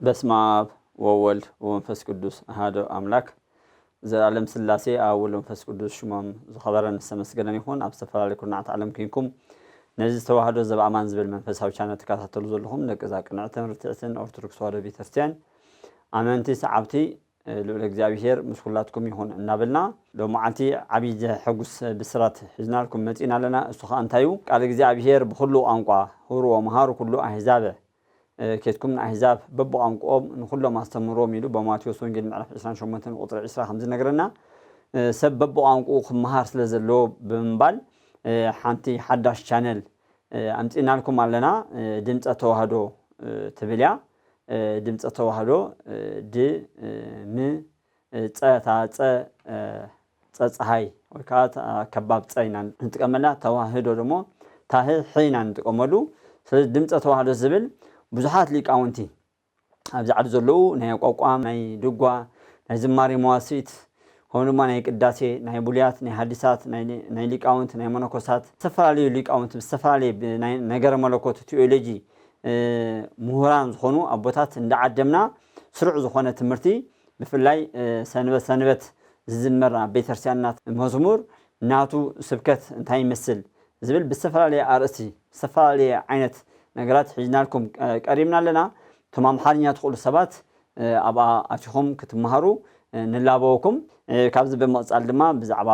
በስመ አብ ወወልድ ወመንፈስ ቅዱስ አሐዱ አምላክ ዘላለም ሥላሴ አብ ወወልድ ወመንፈስ ቅዱስ ሽሞም ዝኸበረን ዝተመስገነን ይኹን። ኣብ ዝተፈላለዩ ኩርናዓት ዓለም ኮይንኩም ነዚ ተዋህዶ ዘብኣማን ዝብል መንፈሳዊ ቻናል ተከታተሉ ዘለኹም ደቂ ቅንዕትን ርትዕትን ኦርቶዶክስ ተዋህዶ ቤተክርስትያን ኣመንቲ ሰዓብቲ ልዑል እግዚአብሔር ምስ ኩላትኩም ይኹን እናበልና ሎማዓንቲ ዓብይ ሕጉስ ብስራት ሒዝናልኩም መፂና ኣለና። እሱ ከዓ እንታይ እዩ? ቃል እግዚአብሔር ብኩሉ ቋንቋ ሁሩ ወመሃሩ ኩሉ ኣሕዛብ كتكم أحزاب ببقى قوم نخلو ما استمروا ميلو بماتيوس وانجيل معرف 28 قطر 20 خمسين نقرنا سبب بقى قوم مهار سلزلو بمبال حانتي حداش channel أمتينا لكم علينا دمت أتوهدو تبليا دمت أتوهدو دي م تا هاي وكات كباب تاينا نتكملنا توهدو دمو تاهي حينا نتكملو دمت أتوهدو زبل ብዙሓት ሊቃውንቲ ኣብዚ ዓዲ ዘለዉ ናይ ቋቋም ናይ ድጓ ናይ ዝማሬ መዋስኢት ሆኖማ ናይ ቅዳሴ ናይ ቡልያት ናይ ሐዲሳት ናይ ሊቃውንቲ ናይ መነኮሳት ዝተፈላለዩ ሊቃውንቲ ዝተፈላለዩ ነገረ መለኮት ቴዎሎጂ ምሁራን ዝኾኑ ኣቦታት እንዳዓደምና ስሩዕ ዝኾነ ትምህርቲ ብፍላይ ሰንበት ዝዝመር ቤተክርስትያናት መዝሙር ናቱ ስብከት እንታይ ይመስል ዝብል ብዝተፈላለየ ኣርእስቲ ዝተፈላለዩ ዓይነት ነገራት ሒዝናልኩም ቀሪብና ኣለና። ቶም ኣምሓርኛ ትኽእሉ ሰባት ኣብኣ ኣቲኹም ክትመሃሩ ንላበወኩም። ካብዚ ብምቕፃል ድማ ብዛዕባ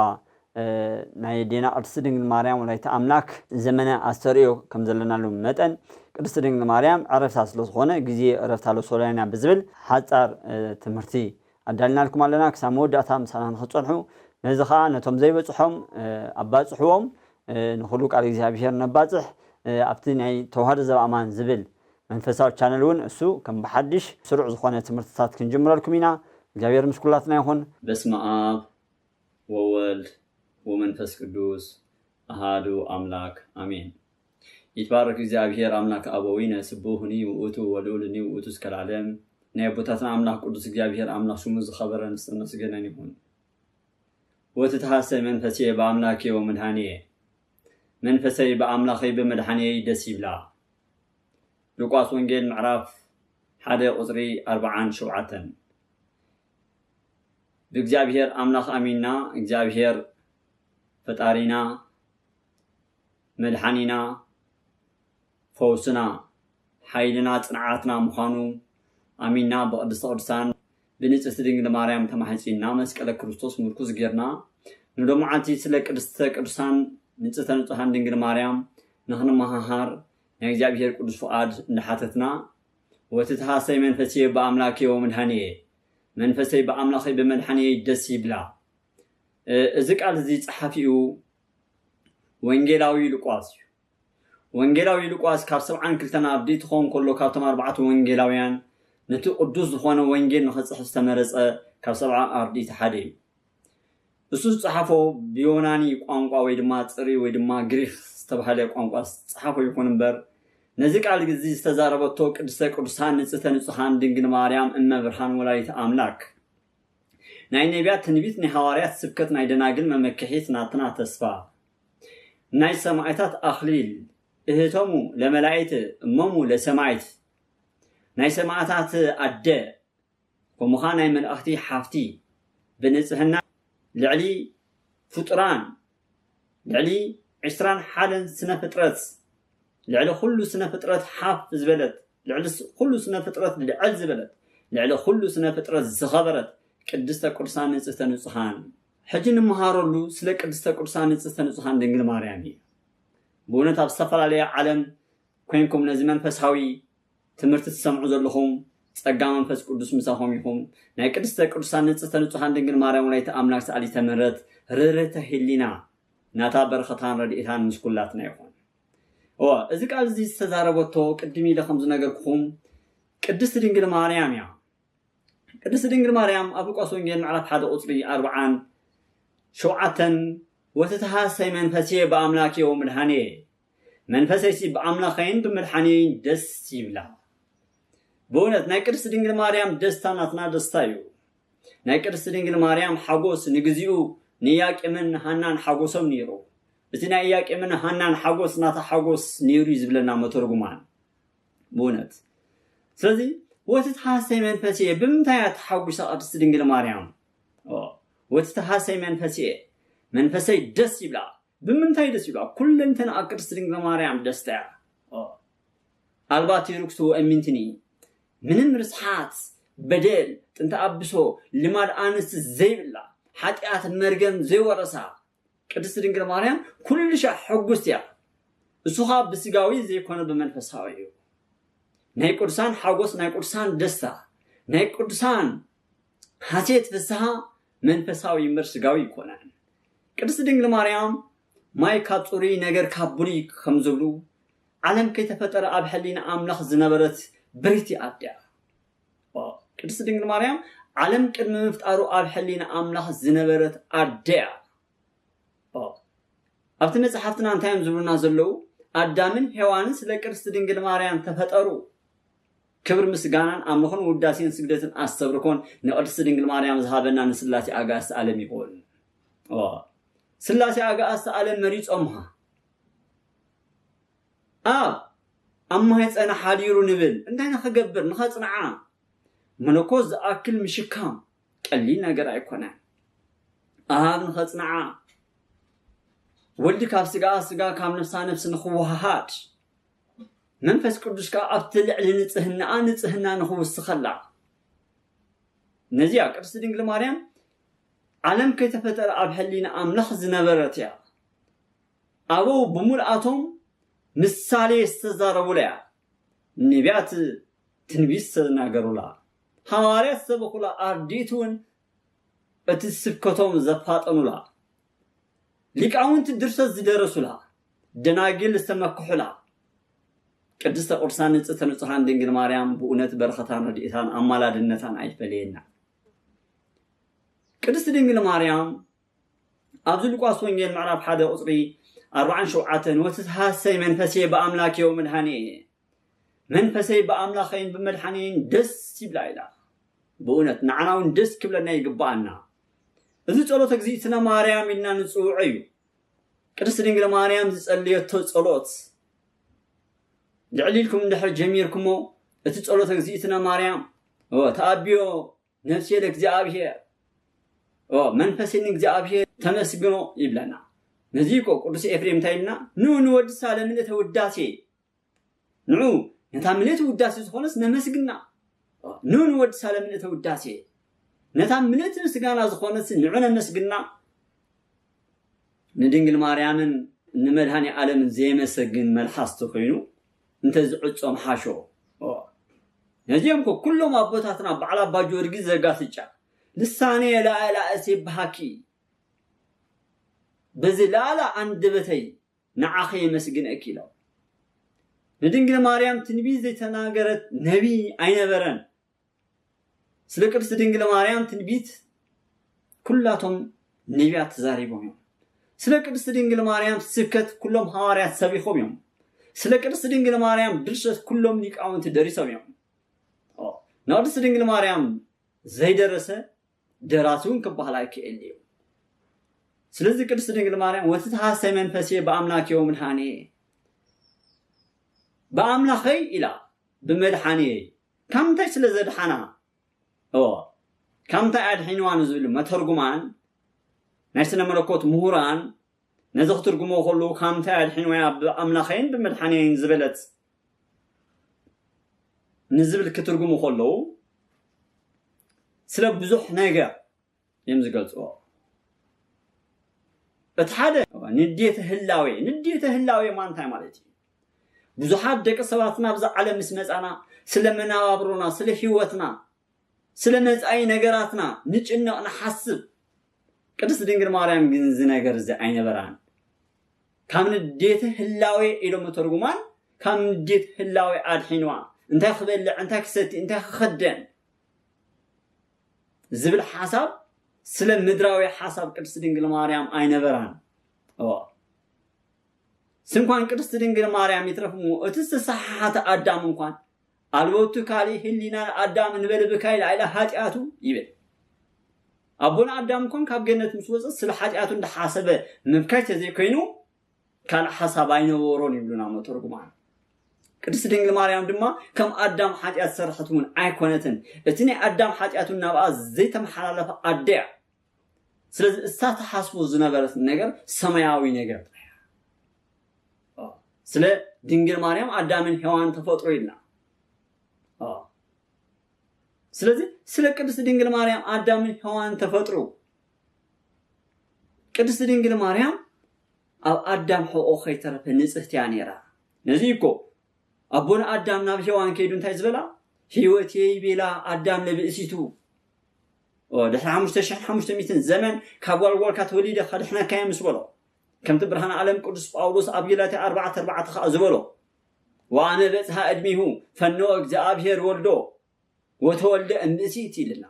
ናይ ዴና ቅድስቲ ድንግል ማርያም ወላዲተ ኣምላክ ዘመነ ኣስተርእዮ ከም ዘለናሉ መጠን ቅድስቲ ድንግል ማርያም ዕረፍታ ስለዝኾነ ግዜ ዕረፍታ ለሶለና ብዝብል ሓፃር ትምህርቲ ኣዳልናልኩም ኣለና። ክሳብ መወዳእታ ምሳና ንክፀንሑ ነዚ ከዓ ነቶም ዘይበፅሖም ኣባፅሕዎም ንኹሉ ቃል እግዚኣብሔር ነባፅሕ ኣብቲ ናይ ተዋህዶ ዘብኣማን ዝብል መንፈሳዊ ቻነል እውን እሱ ከም ብሓድሽ ስሩዕ ዝኾነ ትምህርትታት ክንጅምረልኩም ኢና። እግዚአብሔር ምስ ኩላትና ይኹን። በስመ አብ ወወልድ ወመንፈስ ቅዱስ አሐዱ አምላክ አሜን። ይትባረክ እግዚአብሔር አምላክ አበዊነ ስቡሕኒ ውእቱ ወልዑልኒ ውእቱ እስከ ለዓለም። ናይ አቦታትና አምላክ ቅዱስ እግዚአብሔር አምላክ ስሙ ዝኸበረን ዝተመስገነን ይኹን። ወትትሐሰይ መንፈሴ በአምላኬ ወመድኃኒዬ መንፈሰይ በአምላኸይ በመድኃኒዬ ደስ ይብላ። ሉቃስ ወንጌል ምዕራፍ 1 ቁጽሪ 47 በእግዚአብሔር አምላኽ አሚንና እግዚአብሔር ፈጣሪና መድኃኒና ፈውስና ኃይልና ጽንዓትና ምዃኑ አሚንና በቅድስተ ቅዱሳን ብንጽሕቲ ድንግል ማርያም ተማሕፂና መስቀለ ክርስቶስ ምርኩዝ ጌርና ንሎማዓንቲ ስለ ቅድስተ ቅዱሳን ንጽሕተ ንጹሓን ድንግል ማርያም ንኽንመሃር ናይ እግዚአብሔር ቅዱስ ፍቃድ እንደሓተትና ወትትሐሰይ መንፈሴ በአምላኬ ወመድኃኒዬ መንፈሰይ በአምላኸይ በመድኃኒዬ ደስ ይብላ። እዚ ቃል እዚ ጸሓፊኡ ወንጌላዊ ሉቃስ እዩ። ወንጌላዊ ሉቃስ ካብ 72 ኣርድእቲ ክኾን ከሎ ካብቶም 4 ወንጌላውያን ነቲ ቅዱስ ዝኾነ ወንጌል ንኽጽሕፍ ዝተመረፀ ካብ 70 ኣርድእቲ ሓደ እዩ። እሱ ጸሓፎ ብዮናኒ ቋንቋ ወይ ድማ ጽሪ ወይ ድማ ግሪክ ዝተባሃለ ቋንቋ ጸሓፎ ይኹን እምበር ነዚ ቃል ግዚ ዝተዛረበቶ ቅድስተ ቅዱሳን ንጽሕተ ንጹሓን ድንግል ማርያም እመ ብርሃን ወላዲተ ኣምላክ ናይ ነቢያት ትንቢት ናይ ሐዋርያት ስብከት ናይ ደናግል መመክሒት ናትና ተስፋ ናይ ሰማዕታት ኣኽሊል እህቶሙ ለመላእክት እሞሙ ለሰማዕት ናይ ሰማዕታት ኣደ ከምኡኻ ናይ መላእኽቲ ሓፍቲ ብንጽሕና ልዕሊ ፍጡራን ልዕሊ 21 ስነ ፍጥረት ልዕሊ ኩሉ ስነ ፍጥረት ሓፍ ዝበለት ልዕሊ ኩሉ ስነ ፍጥረት ልዕል ዝበለት ልዕሊ ኩሉ ስነ ፍጥረት ዝኸበረት ቅድስተ ቅዱሳን ንጽሕተ ንጹሓን ሕጂ ንመሃረሉ ስለ ቅድስተ ቅዱሳን ንጽሕተ ንጹሓን ድንግል ማርያም እዩ። ብእውነት ኣብ ዝተፈላለየ ዓለም ኮይንኩም ነዚ መንፈሳዊ ትምህርቲ ትሰምዑ ዘለኹም ጸጋ መንፈስ ቅዱስ ምሳኹም ይኹም። ናይ ቅድስተ ቅዱሳን ንጽሕተ ንጹሓን ድንግል ማርያም ወላዲተ ኣምላክ ሰኣሊተ ምሕረት ርህርህተ ህሊና ናታ በረኸታን ረድኤታን ምስ ኩላትና ይኹን። እዚ ቃል እዚ ዝተዛረበቶ ቅድም ኢለ ከም ዝነገርኩኹም ቅድስቲ ድንግል ማርያም እያ። ቅድስቲ ድንግል ማርያም ኣብ ሉቃስ ወንጌል ምዕራፍ 1 ቁጽሪ 47 ወትትሐሰይ መንፈሴ በአምላኬ ወመድኃኒዬ መንፈሰይሲ በአምላኸይን በመድኃኒዬን ደስ ይብላ። በእውነት ናይ ቅድስቲ ድንግል ማርያም ደስታ ናትና ደስታ እዩ። ናይ ቅድስቲ ድንግል ማርያም ሓጎስ ንግዚኡ ንያቄምን ሃናን ሓጎሶም ነይሩ። እዚና ያቄ ምን ሃናን ሓጎስ ናታ ሓጎስ ኒሩ ይዝብለና መተርጉማን ቦነት ስለዚህ ወትተሐሰይ መንፈሴ ብምንታይ ተሐጉሳ ቅድስት ድንግል ማርያም ወትተሐሰይ መንፈሴ ደስ ይብላ ብምንታይ ደስ ይብላ ኩለንተና ቅድስት ድንግል ማርያም ደስታ አልባት ይሩክቱ ወእምንትኒ ምንም ርስሓት በደል ጥንተ አብሶ ልማድ አንስ ዘይብላ ኃጢአት መርገም ዘይወረሳ ቅድስት ድንግል ማርያም ኩልሻ ሕጉስቲያ እሱኻ በስጋዊ ዘይኮነ በመንፈሳዊ ናይ ቅዱሳን ሓጎስ ናይ ቅዱሳን ደስታ ናይ ቅዱሳን ሐሴት ፍስሐ መንፈሳዊ ስጋዊ ይኮናል ቅድስት ድንግል ማርያም ማይ ካጹሪ ነገር ካብሪ ከምዝብሉ ዓለም ከይተፈጠረ ኣብ ሕሊና አምላኽ ዝነበረት ብሪቲ ኣድያ ቅድስት ድንግል ማርያም ዓለም ቅድመ ምፍጣሩ ኣብ ሕሊና አምላኽ ዝነበረት ኣድያ ኣብቲ መጽሓፍትና እንታይም ዝብሉና ዘለው አዳምን ሔዋንን ስለ ቅድስት ድንግል ማርያም ተፈጠሩ ክብር ምስጋናን አምልኾን ውዳሴን ስግደትን አስተብርኮን ንቅድስት ድንግል ማርያም ዝሃበና ንስላሴ አጋዕዝተ ዓለም ይቆል ስላሴ አጋዕዝተ ዓለም መሪጾምሃ አማይ ጸና ሓዲሩ ንብል እንታይ ንኽገብር ንኸጽንዓ መለኮት ዝኣክል ምሽካም ቀሊል ነገር ኣይኮነን ኣብ ንኸጽንዓ ወልድ ካብ ስጋ ካብ ነፍስ ንኽወሃሃድ መንፈስ ቅዱስ ካ ኣብቲ ልዕሊ ንጽህና ንኽውስኸላ ነዚያ ቅድስት ድንግል ማርያም ዓለም ከይተፈጠረ ኣብ ሕሊና አምላኽ ዝነበረት እያ ኣበው ብምልኣቶም ምሳሌ ዝተዛረቡላ ነቢያት ትንቢት ዝተናገሩላ ሐዋርያት ሰበኹላ ኣርዲቱን እቲ ስብከቶም ዘፋጠኑላ ሊቃውንቲ ድርሰት ዝደረሱላ ደናግል ዝተመክሑላ ቅድስተ ቅዱሳን ንጽሕተ ንጹሐን ድንግል ማርያም ብእውነት በረኸታን ረድኤታን አማላድነታን አይፈለየና ቅድስት ድንግል ማርያም ኣብዚ ሉቃስ ወንጌል ምዕራፍ 1 ቁጽሪ 47 ወትተሐሰይ መንፈሴ በአምላኬ ወመድኃኔ መንፈሴ በአምላኬን በመድኃኔን ደስ ይብላ ኢላ በእውነት ንዓናውን ደስ ክብለና ይግባአና እዚ ጸሎት እግዚእትነ ማርያም ኢልና ንጽውዕ እዩ ቅድስት ድንግል ማርያም ዝጸልየቶ ጸሎት ልዕሊልኩም እንድሕር ጀሚርኩሞ እቲ ጸሎት እግዚእትነ ማርያም ተኣቢዮ ነፍሴ ለእግዚአብሔር መንፈሴን እግዚአብሔር ተመስግኖ ይብለና ነዚቆ ቅዱስ ኤፍሬም ታይልና ንወድ ሳለም ለተውዳሴ ንዑ ነታ ምልእቲ ውዳሴ ዝኾነስ ነመስግና ንወድ ሳለም ለተውዳሴ ነታ ምልእቲ ምስጋና ዝኾነስ ንዑ ነመስግና ንድንግል ማርያምን ንመድኃኔ ዓለም ዘይመሰግን መልሓስቲ ኮይኑ እንተ ዝዕጾም ሓሾ ነዚኦም ኩሎም ኣቦታትና በዓል ኣባ ጊዮርጊስ ዘጋስጫ ልሳኔ ላዕላ እሴብሃኪ በዝላላ አንደበተይ ንዓኸ መስግነኪ ኢሎ ንድንግል ማርያም ትንቢት ዘይተናገረት ነቢ አይነበረን ስለ ቅድስት ድንግል ማርያም ትንቢት ኩላቶም ነቢያት ተዛሪቦም ስለ ቅድስት ድንግል ማርያም ስብከት ኩሎም ሐዋርያት ሰቢኾም እዮም ስለ ቅድስት ድንግል ማርያም ድርሰት ኩሎም ሊቃውንቲ ደሪሶም እዮም ንቅድስት ድንግል ማርያም ዘይደረሰ ደራሲውን ክበሃል ኣይክእል እዩ ስለዚህ ቅድስት ድንግል ማርያም ወትተሐሰይ መንፈሴ በአምላኬ ወመድኃኔ በአምላኸይ ኢላ በመድኃኔ ከምታይ ስለ ዘድሓና ከምታይ ኣድሒንዋ ንዝብል መተርጉማን ናይ ስነ መለኮት ምሁራን ነዚ ክትርጉሞ ከሉ ከምታይ ኣድሒንዋ በአምላኸይን በመድኃኔን ዝበለት ንዝብል ክትርጉሙ ከሉ ስለ ብዙሕ ነገር እዮም ዝገልጽዎ በተሓደ ንዴተ ህላዌ ማንታይ ማለት እዩ ብዙሓት ደቂ ሰባትና ብዛ ዓለም ምስ መጻና ስለ መናባብሮና ስለ ህይወትና ስለ መጻኢ ነገራትና ንጭነቕ ንሓስብ ቅድስት ድንግል ማርያም ግን እዚ ነገር እዚ ኣይነበራን ካብ ንዴተ ህላዌ ኢሎም ተርጉማን ካብ ንዴተ ህላዌ ኣድሒንዋ እንታይ ክበልዕ እንታይ ክሰቲ እንታይ ክኸደን ዝብል ሓሳብ ስለ ምድራዊ ሓሳብ ቅድስት ድንግል ማርያም ኣይነበራን ስንኳን ቅድስት ድንግል ማርያም ይትረፍሙ እቲ ዝተሰሓሓተ ኣዳም እንኳን አልቦቱ ካሊ ህሊና አዳም እንበልብካይል አይላ ኃጢአቱ ይብል አቡና አዳም እንኳን ካብ ገነት ምስ ወጽ ስለ ኃጢአቱ እንደሐሰበ ምብካይ ተዘይ ኮይኑ كان حسب عينه ورون يبلونا مترجمان ቅድስት ድንግል ማርያም ድማ ከም አዳም ኃጢአት ሰርሐቱን አይኮነትን እትኔ አዳም ኃጢአቱን ናብአ ዘይተመሐላለፈ አደያ ስለዚህ እሳተ ሐስቡ ዝነበረት ነገር ሰማያዊ ነገር ስለ ድንግል ማርያም አዳምን ሔዋን ተፈጥሮ ይልና ስለዚህ ስለ ቅድስት ድንግል ማርያም አዳምን ሔዋን ተፈጥሮ ቅድስት ድንግል ማርያም አዳም ሆኦ ኸይተረፈ ንጽህት ያኔራ ነዚህ እኮ አቦን አዳም ናብ ሔዋን ከይዱ እንታይ ዝበላ ህይወቴ ይቤላ አዳም ለብእሲቱ ወደ 5500 ዘመን ካጓልጓልካ ተወሊደ ኸድሕና ካየምስ በሎ ከምቲ ብርሃን ዓለም ቅዱስ ጳውሎስ ኣብ ገላትያ 4:4 ኸ ዝበሎ ወአነ በጽሐ እድሚሁ ፈኖ እግዚአብሔር ወልዶ ወተወልደ እንብእሲት ይልና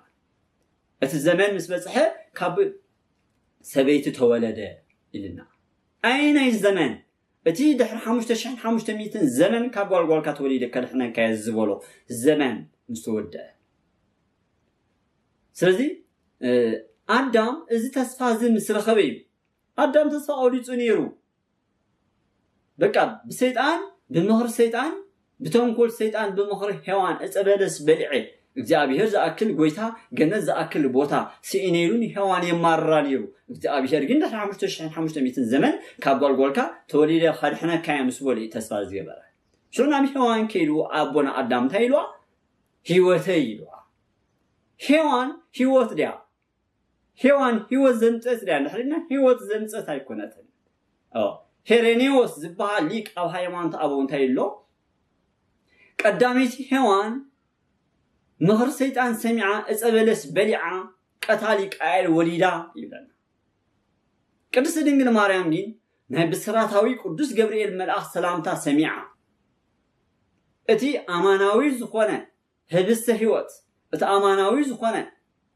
እቲ ዘመን ምስ በጽሐ ካብ ሰበይቲ ተወለደ ይልና አይናይ ዘመን እቲ ድሕሪ 5500 ዘመን ካጓልጓልካ ተወሊደ ከድሕና ካየዝበሎ ዘመን ምስ ተወልደ ስለዚህ አዳም እዚ ተስፋ ምስ ረኸበ እዩ አዳም ተስፋ አውዲጹ ነይሩ በቃ በሰይጣን በመኽር ሰይጣን በተንኮል ሰይጣን በመኽር ሔዋን እጸበለስ በልዐ እግዚአብሔር ዘአክል ጎይታ ገነት ዘአክል ቦታ ሲኢኔሉን ሔዋን የማራል ይሩ እግዚአብሔር ግን 5500 ዘመን ካጓልጓልካ ተወሊደ ኸድሕና ካየምስ በሊ ተስፋ ዝገበረ ሹናም ሔዋን ከይሉ አቦና አዳም ታይሏ ህይወቴ ይሏ ሔዋን ህይወት ዲያ ሔዋን ህይወት ዘምጽት ዲያ እንደሕልና ህይወት ዘምጽት አይኮነትን ሄሬኔዎስ ዝበሃል ሊቅ ኣብ ሃይማኖት አበው ታይሎ ቀዳሚት ሔዋን مهر سيطان سمعا اصبلس بلعا قتالي قايل وليدا يبلنا ቅድስት ድንግል ማርያም ግን ናይ ብስራታዊ ቅዱስ ገብርኤል መልአክ ሰላምታ ሰሚዓ እቲ አማናዊ ዝኾነ ህብስተ ህይወት እቲ አማናዊ ዝኾነ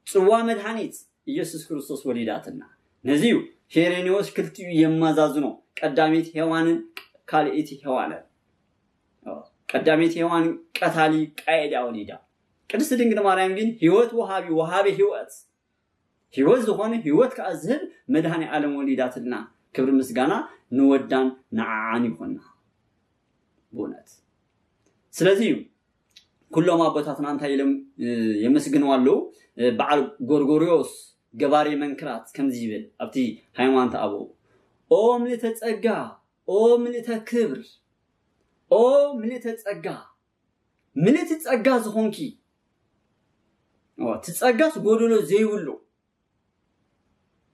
ጽዋ መድኃኒት ኢየሱስ ክርስቶስ ወሊዳትና ነዚዩ ሄሬኔዎስ ክልቲዩ የማዛዝኖ ቀዳሚት ሔዋንን ካልኢቲ ሔዋን ቀዳሚት ሔዋን ቀታሊ ቃይዳ ወሊዳ ቅድስት ድንግል ማርያም ግን ህይወት ወሃቢ ህይወት ዝኾነ ህይወት ከአዝህብ መድኃኔ ዓለም ወሊዳትና ክብር ምስጋና ንወዳን ንዓዓን ይኮና ቦነት ስለዚህ ኩሎም አቦታትና እንታይ የመስግነዋሉ በዓል ጎርጎርዮስ ገባሬ መንክራት ከምዚ ይብል ኣብቲ ሃይማኖት አቦ ኦ ምልዕተ ጸጋ ኦ ምልዕተ ክብር ኦ ምልዕተ ጸጋ ምልዕተ ጸጋ ዝኾንኪ ትጸጋስ ጎዶሎ ዘይብሉ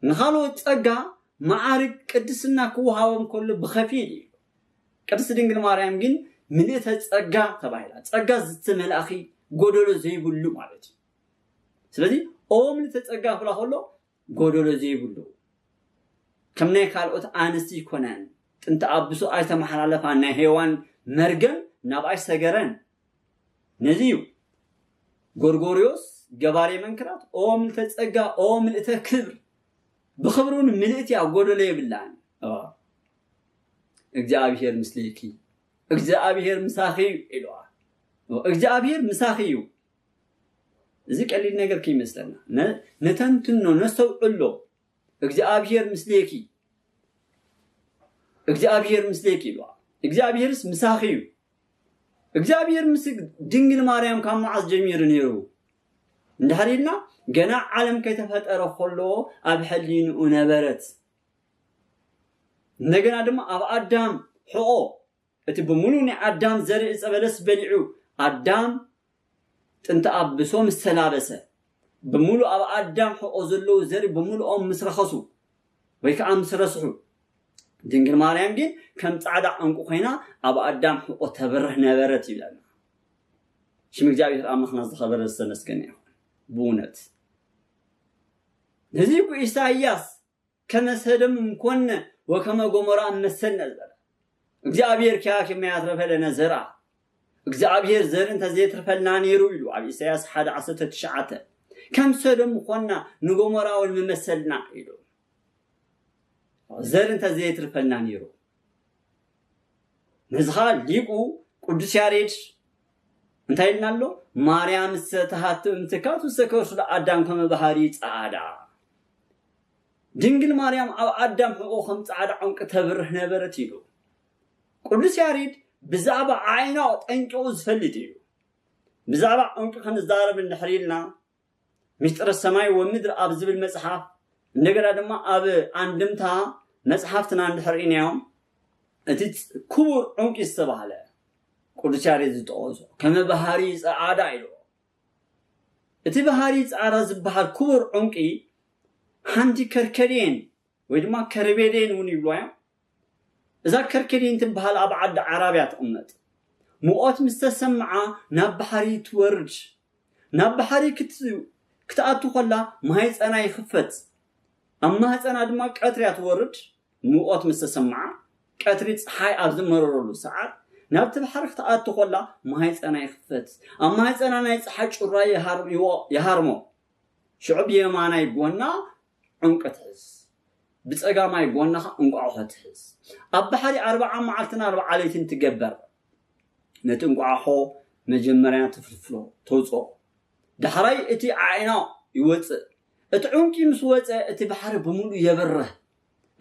ንኻሎ ጸጋ ማዕርግ ቅድስና ክወሃቦም ከሎ በኸፊል ቅድስት ድንግል ማርያም ግን ምልዕተ ጸጋ ተባሂላ ጸጋ ዝተመላኺ ጎዶሎ ዘይብሉ ማለት ስለዚህ ኦ ምልዕተ ጸጋ ብላ ከሎ ጎዶሎ ዘይብሉ ከምናይ ካልኦት አንስቲ ይኮነን ጥንተ አብሶ አይተመሐላለፋ ናይ ሔዋን መርገም ናብአይ ሰገረን ነዚዩ ጎርጎርዮስ ገባሬ መንክራት ኦ ምልዕተ ጸጋ ኦ ምልዕተ ክብር بخبرون ملئتي أقول لي بالله እግዚአብሔር ምስሌኪ እግዚአብሔር ምሳኺው ኢሉአ እግዚአብሔር ምሳኺው እዚ ቀሊል ነገር ከይመስለና ነተንትኖ ነስተውዕሎ እግዚአብሔር ምስሌኪ ኢሉአ እግዚአብሔርስ ምሳኺው እግዚአብሔር ምስግ ድንግል ማርያም ካማዓስ ጀሚር ነይሩ እንደሃሪና ገና ዓለም ከተፈጠረ ሁሉ ኣብ ሕሊኑ ነበረት እንደገና ደግሞ ኣብ አዳም ሕቆ እቲ በሙሉ ናይ አዳም ዘርኢ ጸበለስ በሊዑ አዳም ጥንተ አብሶ መስተላበሰ በሙሉ ኣብ አዳም ሕቆ ዘለው ዘርኢ በሙሉኦም መስረኸሱ ወይ ከዓ መስረስሑ ድንግል ማርያም ግን ከም ጻዕዳ ዕንቁ ኮይና ኣብ አዳም ሕቆ ተበረህ ነበረት ይላል ሽም እግዚአብሔር አምላኽና ዝኸበረ ዝተመስገነ ይሁን بونت نزيكو إساياس كما سدم مكون وكما قمرا مسلنا الزرع እግዚአብሔር كاك ما يترفل لنا زرع እግዚአብሔር زرن تزيت رفلنا نيرو يلو عب إساياس 19 كم سدم مكوننا نقمرا والممثلنا يلو زرن تزيت رفلنا نيرو نزخال ليقو قدس ياريج እንታይ እናሎ ማርያም ስተሃት እንትካቱ ሰከርሱ ለአዳም ከመ ባህሪ ጻዳ ድንግል ማርያም ኣብ ኣዳም ሕቆ ከም ጻዕዳ ዕንቂ ተብርህ ነበረት ኢሉ ቅዱስ ያሬድ ብዛዕባ ዓይናው ጠንቂኡ ዝፈልጥ እዩ ብዛዕባ ዕንቂ ክንዛረብ እንድሕሪልና ምስጢረ ሰማይ ወምድር ኣብ ዝብል መጽሓፍ እንደገና ድማ ኣብ አንድምታ መጽሐፍትና እንድሕሪናዮም እቲ ክቡር ዕንቂ ዝተባሃለ ቅዱስ ያሬድ ዝጠቕሶ ከመ ባህሪ ጻዕዳ ኢሉ እቲ ባህሪ ጻዕዳ ዝበሃል ክቡር ዕንቂ ሓንቲ ከርከዴን ወይ ድማ ከርቤዴን እውን ይብልዋ እዛ ከርከዴን ትበሃል ኣብ ዓዲ ዓረብያ ትቕመጥ ሙቐት ምስ ተሰምዓ ናብ ባሕሪ ትወርድ ናብ ባሕሪ ክትኣቱ ከላ ማህፀና ይኽፈት ኣብ ማህፀና ድማ ቀትሪያ ትወርድ ሙቐት ምስ ተሰምዓ ቀትሪ ፀሓይ ኣብ ዝመረረሉ ሰዓት ናብቲ ባሕሪ ክትኣቱ ከላ ማህፀና ይኽፈት ኣብ ማህፀና ናይ ፀሓይ ጩራ ይሃርሞ ሽዑብ የማናይ ጎና ዕንቂ ትሕዝ بتصقاماي بونخ انقعوتهز ابحري 4 معلتنا 4 ليتين تجبر نتنقعو مجمريا تفلفلو توصو دحراي اتي عينا يوص اتعنقي مسوص اتي بحر بمولو يبره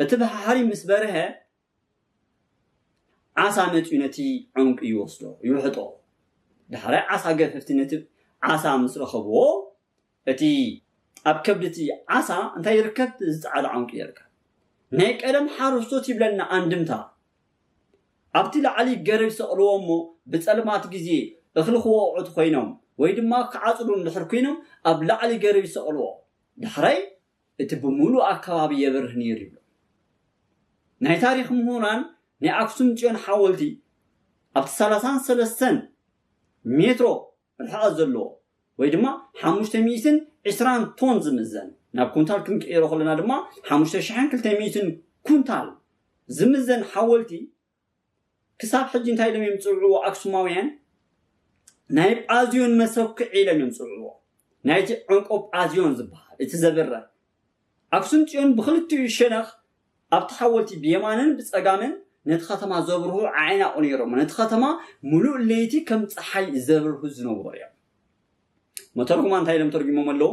اتي بحري مسبره عسى نتي عنق يوصلو يوحطو دحراي عسى غففتنت عسى مسرخبو اتي اب كبدتي عسى انت يركب زعل عنق يركب ناي قدم حارستوت يبلنا اندمتا ابتي لعلي غرب سقلومو بصلمات غزي اخلخو وقت خوينم ወይ ድማ ከዓጽሉ እንድሕር ኮይኖም ኣብ ላዕሊ ገረብ ይሰቅልዎ ድሕራይ እቲ ብሙሉ ኣከባቢ የብርህ ነይሩ ይብሉ ናይ ታሪክ ምሁራን ናይ ኣክሱም ጽዮን ሓወልቲ ኣብ 33 ሜትሮ ርሕቀት ዘለዎ ወይ ድማ 520 ቶን ዝምዘን ናብ ኩንታል ክንቀይሮ ከለና ድማ 5200 ኩንታል ዝምዘን ሓወልቲ ክሳብ ሕጂ እንታይ ለም ይምጽውዑ ኣክሱማውያን ناي بازيون مسوك عيلم يمصعو ناي عنقوب ازيون زبال اتزبره اكسوم ጽዮን بخلتو يشنخ ابتحولتي بيمانن بصقامن نت ختما زبرهو عينا اونيرو نت ختما ملو ليتي كم صحي زبرهو زنوبر يا مترجمان تايلم ترجمو ملو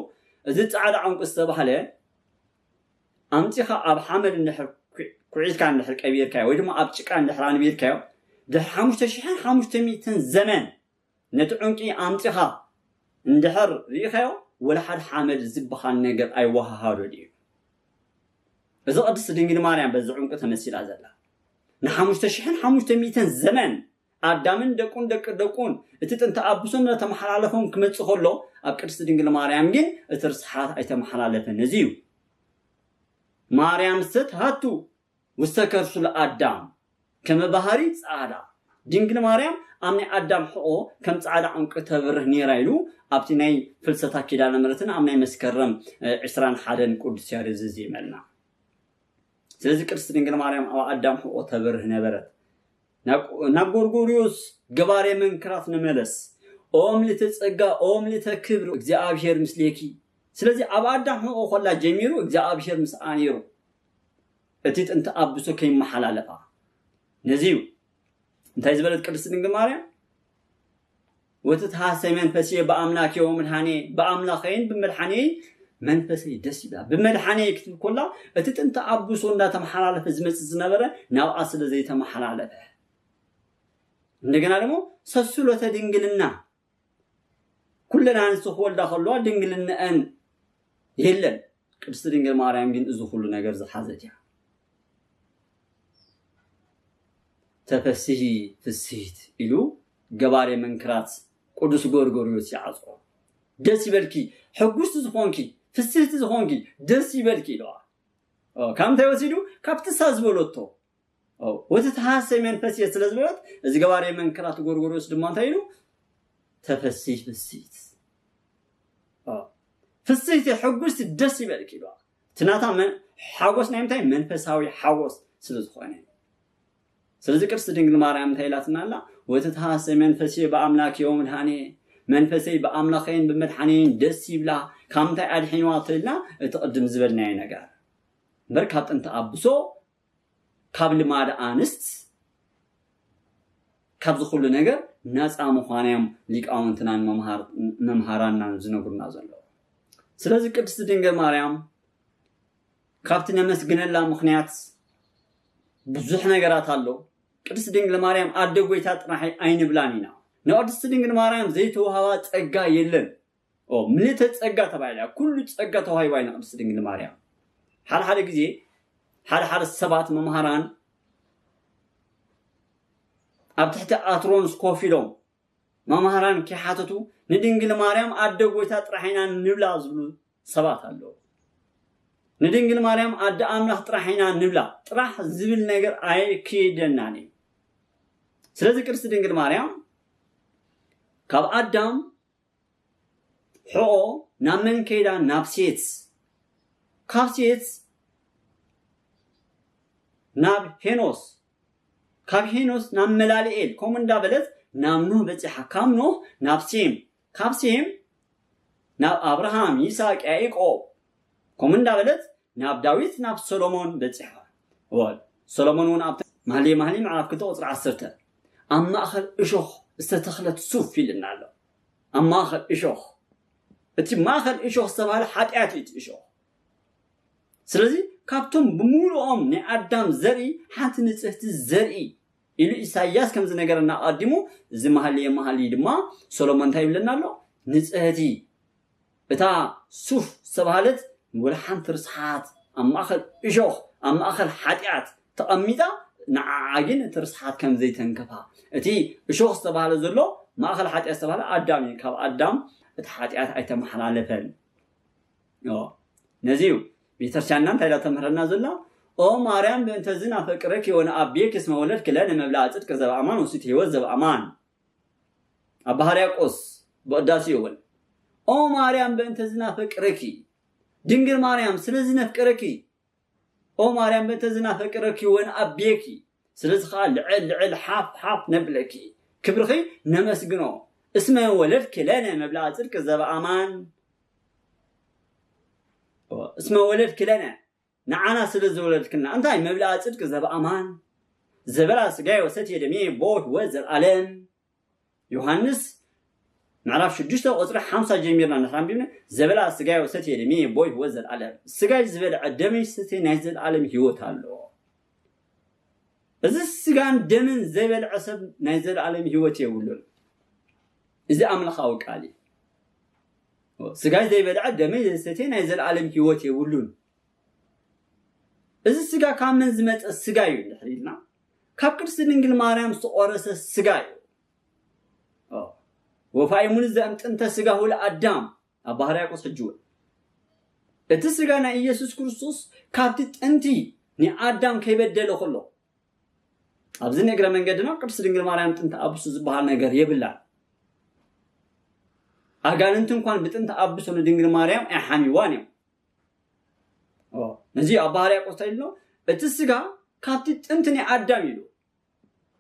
እዚ ጻዕዳ عنق ዝተባሃለ ኣምጪኻ ኣብ ሓመድ እንድሕር ኩዒትካ እንድሕር ቀቢርካ ወይ ድማ ኣብ ጭቃ እንድሕር አንቢርካ ደ 5500 ዘመን نتعنقي أمتها اندحر ريخيو ولا حد حامد زبخان نجر أي وههارو ديو إذا قدس دينجل ماريان بزعنق تمثيل عزلا نحمش تشحن 500 زمن أدامن دكون اتتنت أبوسن لا تمحلالفهم كمل تخلو أبكرس دينجل ماريان جن اترسحات أي تمحلالف النزيو ماريان ست هاتو واستكرسوا الأدام كما بهاري سعادة دينجل ماريان أمني أدم حقو كم تعالى عنك تبره نيرايلو أبتناي فلسطة كده لمرتنا أمني مسكرم 20 حدا كود سيارة زي مالنا سلازي كرستين قل ماريام أو أدم حقو تبره نبرت نبغورغوريوس قباري من كرات نملس أوم لتسقى أوم لتكبر إجزاء أبشير مسليكي سلازي أبا أدم حقو خلا جميرو إجزاء أبشير مسانيرو أتيت أنت أبسو كيم محلالفا نزيو انت يزبلت قدس دنگ ماريام وتتحاسي منفسي بأملاك يوم الحاني بأملاخين بملحاني منفسي دسيبا بملحاني يكتب كله اتت انت عبسو اندا تمحلالف زمس زنبره ناو اصل زي تمحلالف እንደገና ደግሞ ሰሱሎተ ድንግልና ኩለና አንስቶ ወልዳ ኸሏ ድንግልናን የለን ቅድስት ድንግል ማርያም ግን እዙ ሁሉ ነገር ዝሓዘት ያ تفسيه فسيت إلو جباري منكرات قدس غورغوريوس يعصو دسي بالكي حقوس زخونكي فسيت زخونكي دسي بالكي لو كم توسيدو كابتساز بولوتو وتتحاسي من فسيت سلازبلت از جباري منكرات غورغوريوس دمان تايلو تفسيه فسيت فسيت حقوس دسي بالكي لو تناتا من حقوس نايمتاي منفساوي حقوس سلازخوني سلازي كرست دنگل ماريام تايلاتنا لا وتتحاسي منفسي بأملاك يوم الحاني منفسي بأملاخين بمدحانين دسي بلا كامتا أدحين واطلنا تقدم زبرنا ينقار بركات انت أبسو قبل ماد آنست كابزو خلو نقر ناس آموخانيام ليك آمنتنان ممهاران نزنقر نازل سلازي كرست دنگل ماريام كابتن مسجنلا مخنيات بزح نجارات هالو ቅድስት ድንግል ማርያም አደጎይታ ጥራይ አይን ብላኒና ንቅድስት ድንግል ማርያም ዘይተዋሃባ ጸጋ የለን ምልዕተ ጸጋ ተባይላ ኩሉ ጸጋ ተዋሂባይና ቅድስት ድንግል ማርያም ሓደ ጊዜ ሓደ ሰባት መምሃራን ኣብ ትሕቲ ኣትሮንስ ኮፊሎም መምሃራን ከሓተቱ ንድንግል ማርያም አደጎይታ ጥራይና ንብላ ዝብሉ ሰባት አለው ንድንግል ማርያም አደ አምላክ ጥራይና ንብላ ጥራህ ዝብል ነገር አይከደናኒ ስለዚህ ቅድስት ድንግል ማርያም ካብ አዳም ሕቆ ናብ መን ከይዳ ናብ ሴት ካብ ሴት ናብ ሄኖስ ካብ ሄኖስ ናብ መላልኤል ከምኡ እንዳበለት ናብ ኖህ በፂሓ ካብ ኖህ ናብ ሴም ካብ ሴም ናብ አብርሃም ይስሐቅ ያዕቆብ ከምኡ እንዳበለት ናብ ዳዊት ናብ ሰሎሞን በፂሓ ወል ሰሎሞን ውን ኣብ ማህሌ ምዕራፍ 2 ቁጥሪ 10 ኣብ ማእኸል እሾኽ ዝተተኽለት ሱፍ ይልና ኣሎ ኣብ ማእኸል እሾኽ እቲ ማእኸል እሾኽ ዝተባህለ ሓጢኣት እዩ እሾኽ ስለዚ ካብቶም ብምሉኦም ናይ ኣዳም ዘርኢ ሓንቲ ንጽሕቲ ዘርኢ ኢሉ ኢሳይያስ ከምዚ ነገርና ቀዲሙ እዚ ማህሌ ድማ ሰሎሞን እንታይ ይብለና ኣሎ ንጽሕቲ እታ ሱፍ ዝተባህለት ወልሓንቲ ርስሓት ኣብ ማእኸል እሾኽ ኣብ ማእኸል ሓጢኣት ተቐሚጣ ንዓዓግን ትርስሓት ከም ዘይተንከፋ እቲ እሾኽ ዝተባህለ ዘሎ ማእኸል ሓጢኣት ዝተባህለ ኣዳም ካብ ኣዳም እቲ ሓጢኣት ኣይተመሓላለፈን ነዚዩ ቤተክርስትያንና እንታይ ተምህረና ዘላ ኦ ማርያም በእንተ ዝናፈቅረኪ ወነአብየኪ እስመ ወለድኪ ለነ መብልዐ ጽድቅ ዘበአማን ወስቲ ሕይወት ዘበአማን አባ ሕርያቆስ በቅዳሴ ይብል ኦ ማርያም በእንተ ዝናፈቅረኪ ድንግል ማርያም ስለዚ ነፍቅረኪ ኦ ማርያም በእንተ ዝናፈቅረኪ ወነአብየኪ ስለዚህ ልዕል ሓፍ ነብለኪ ክብርኺ ነመስግኖ እስመ ወለድኪ ለነ መብልዐ ጽድቅ ዘበአማን اسمه ولد كلنا نعنا سلز ولد كلنا أنت مبلغ صدق زبأمان زبلا سجاي وستي دمي بوح وزر علم يوحنس نعرف شو جشته أسرع 5 جميرنا نحن بينا زبلا سجاي وستي دمي بوح وزر علم سجاي زبلا عدمي ستي نزل علم هيوت هالو إذا السجان دمن زبلا عصب نزل علم هيوت يقولون إذا أمل خاوك علي سجاي زي بدع دمي ستين هذا العالم هيوت يقولون إذا السجا كان من زمت السجاي نحرينا كابكر سنجل ماريام سقارس السجاي وفاي منزل أنت سجا هو الأدم أبهر يقص الجول التسجانا يسوع كريستوس كابت أنتي ني أدم كي بدله خلو أبزين يقرأ من قدنا كابكر سنجل ماريام أنت أبوس زبها نجار يبلع أجاننت كان بتنت أبوس ندينغ ماريام حميوانيم نجي أبارة قصيلنا التسجع كابت أنتني أدم يلو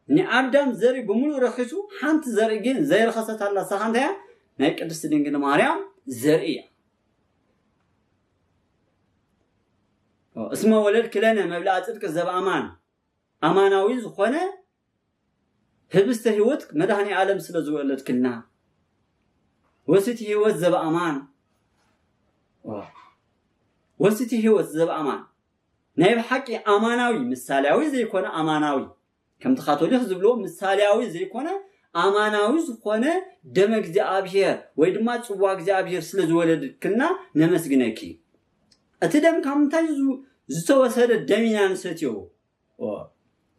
ني أدم زري بملو رخيصو حنت زريجين زي رخصة الله سهندها نيك التسدينغ ماريام زرية اسمه ولد كلنا مبلغ صدق زبأمان أماناوي زخنة هبست هيوتك مدهني عالم سلزو ولد كلنا وستي هو الزبأمان وستي هو الزبأمان نايب حقي أماناوي مثالياوي زي كونه أماناوي كم تخاطولي خزبلو مثالياوي زي كونه أماناوي زي كونه دمك زي أبير ويدما تصواق زي أبير سلزو ولد كنا نمسجناكي أتدم كم تجزو زتوا سر الدمينا نستيو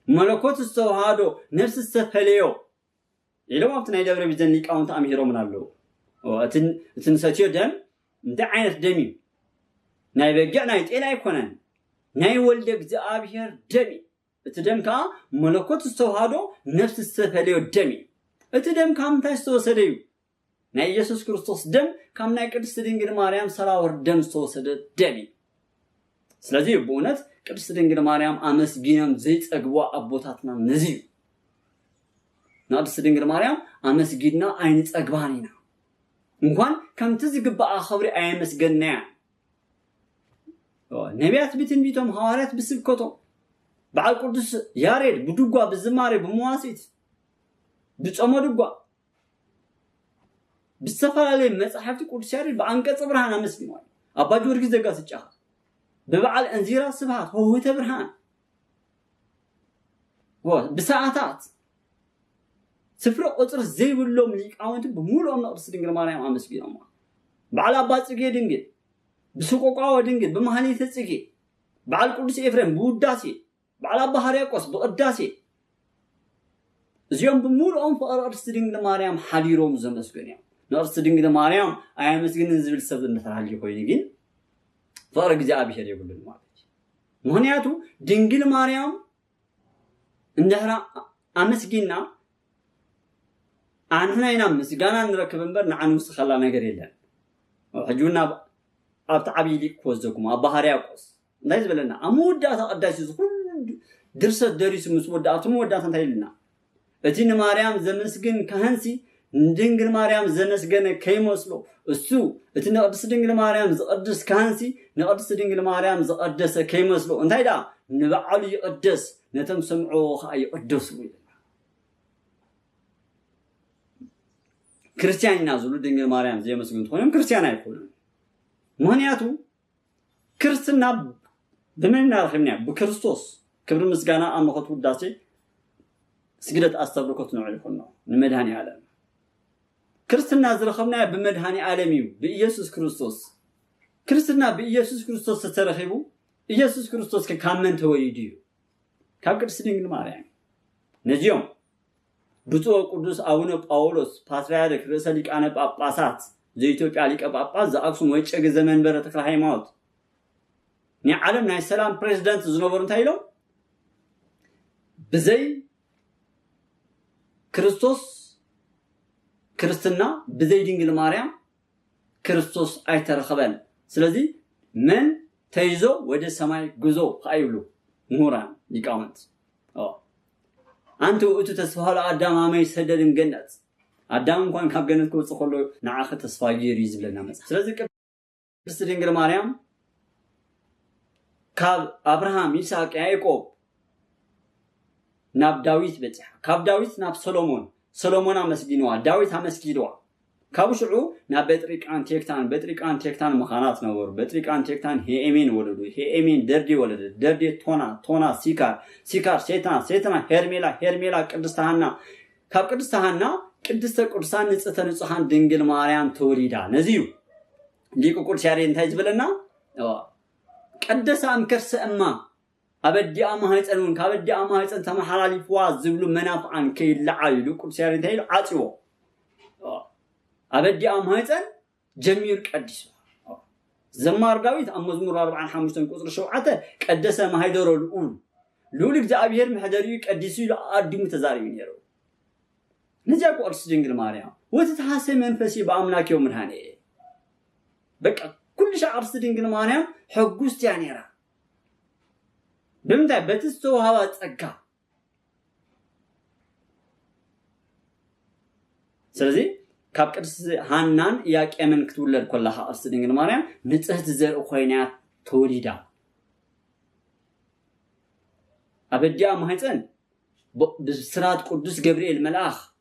ملكوت السوهادو نفس السفليو إلو ما بتناي دبر بيزنيك أو أنت أميرو من الله وتنساتيو دم ده عينة دمي ناي بقى ناي تقيل يكونن ناي ولدك زابير دمي اتدم كا ملكوت السوهادو نفس السفليو دمي اتدم كام تاستو سديو ناي يسوع كريستوس دم كام ناي ቅድስት ድንግል ማርያም ሰላወር ደም ተወሰደ ደሚ ስለዚህ በእውነት ቅድስት ድንግል ማርያም አመስግነም ዘይጸግቧ አቦታትና ነዚዩ ቅድስት ድንግል ማርያም አመስግና አይን ጸግባኒና እንኳን ከምት ዝግባአ ኸብሪ አያመስገና ነቢያት ብትንቢቶም ሐዋርያት ብስብከቶም በዓል ቅዱስ ያሬድ ብድጓ ብዝማሬ ብመዋሲት ብጾሞ ድጓ ብሰፈላለየ መጽሐፍቲ ቅዱስ ያሬድ በአንቀጽ ብርሃን አመስግኗል አባ ጊዮርጊስ ዘጋስጫ ببعل انزيرا سبات هو تبرهان بساعات سفر قطر زي بلوم ليك أوانت بمولهم نقص دينجل ماريام عمس بينهم بعلا بات سجى دينجل بسوق قاوة دينجل بمهني تسجى بعل قدس إفرام بوداسي بعلا بحرية قص بقداسي زيوم بمولهم فأرس دينجل ماريام حليروم زمس بينهم نقص دينجل ماريام أيام مسجين نزل سبب مثل حالي كوينيجين فرق جاب شيء يقول المالك مهنياتو دينجل ماريام إنها أمسجينا أنا هنا مسجانا نركب بمبر نعنوس خلانا قريلا وحجونا أبتعبي لي كوزكم أبهاري أقص نايز بلنا أمود داتا قداش كل درس درس مسمود داتا مود داتا تايلنا أتين مريم زمسجن كهنسي دينجل مريم زمسجن كيموسلو السو أتين قدس دينجل مريم زقدس كهنسي نقدس دينجل مريم زقدس كيموسلو أنتي دا نبعلي قدس نتم سمعو خاي قدس ويل كريستيان ينازلوا دينجل مريم زي ما سمعت خونهم كريستيان يقولون مهنياتو كريستنا بمن نرخمنا بكريستوس كبر مسجانا أما خطوة داسي سجلت أستبركت نوع الخنا المدهاني عالم كريستنا زرخمنا بمدهاني عالميو بإيسوس كريستوس كريستنا بإيسوس كريستوس تترخبو إيسوس كريستوس ككامن تويديو كاب كريستين مريم نجيم بتوع قدوس أبونا باولوس باتريارك رسالك أنا باباسات زي توك عليك باباس زاكسون ويتشج زمن برتك الهيمات ني عالم ناي سلام بريزيدنت زنوبرن تايلو بزي كريستوس كريستنا بزي دينجل مريم كريستوس أي ترخبن سلزي من تيزو ودي سماي جزو خايبلو موران ليكامنت أنتو أتو تسفهال آدم عمي سددن جنت آدم كان كاب جنت كوت سخلو نعاخ تسفاجي ريز بلنا مسح سلزي كريست دينجل مريم كاب أبراهام إسحاق يعقوب ناب داويت بتح كاب داويت ناب سولومون مسجينوا داويت مسجينوا كابوشعو ناب بطريق أن تيكتان مخانات نور بطريق أن تيكتان هي إمين ولدو هي إمين دردي تونا سيكار شيطان هرميلا قدستهانا كاب قدستهانا قدست قدسان نصحان دنجل مريم توليدا نزيو ليكو قرشاري انتاج بلنا قدس أمكرس أما أبدي أما هيتسألون كابدي أما هيتسأل تمحرالي فواز زبلو منافعان كي لعالي قرشاري انتاج عاتيو أبدي أم هيتن جميل قديس زمار داويت أم مزمور 45 قصر شوعته قدس ما هيدرو الأول لولك جابير محدري قديسو لأدي متزارين يرو نجاكو أرس دينجل مريم وتتحسي منفسي بأملاك يوم الهاني بك كل شيء أرس دينجل مريم حقوست يعني را بمتى بتستو هوا تأكا سلزي كاب قدس هانان ياك امن كتولد كلها ارس دينجل مريم نصحت زرء خوينات توليدا ابديا مهيصن بسرات قدس جبريل ملاخ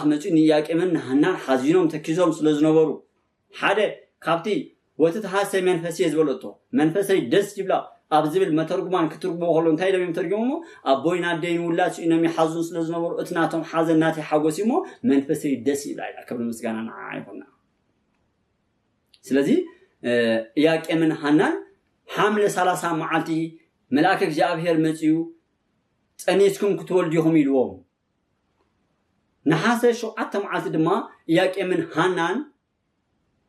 متين ياك امن هانان حزينهم تكيزهم سلازنبرو حدا كابتي وتتحسي منفسي زبلتو منفسي دس يبلا أبزبل مترجمان كترجمه خلون تايدا بيمترجمه أبوينا دين ولا شيء إنهم يحزون سلزمور أتناتهم حزن ناتي حقوسيمو منفسي دسي لا قبل مسجانا نعايبنا سلزي ياك من حنان حمل 30 معلتي ملاكك جابهر متيو تنيتكم كتولديهم يلوم نحاسه شو عت معلت دما ياك من حنان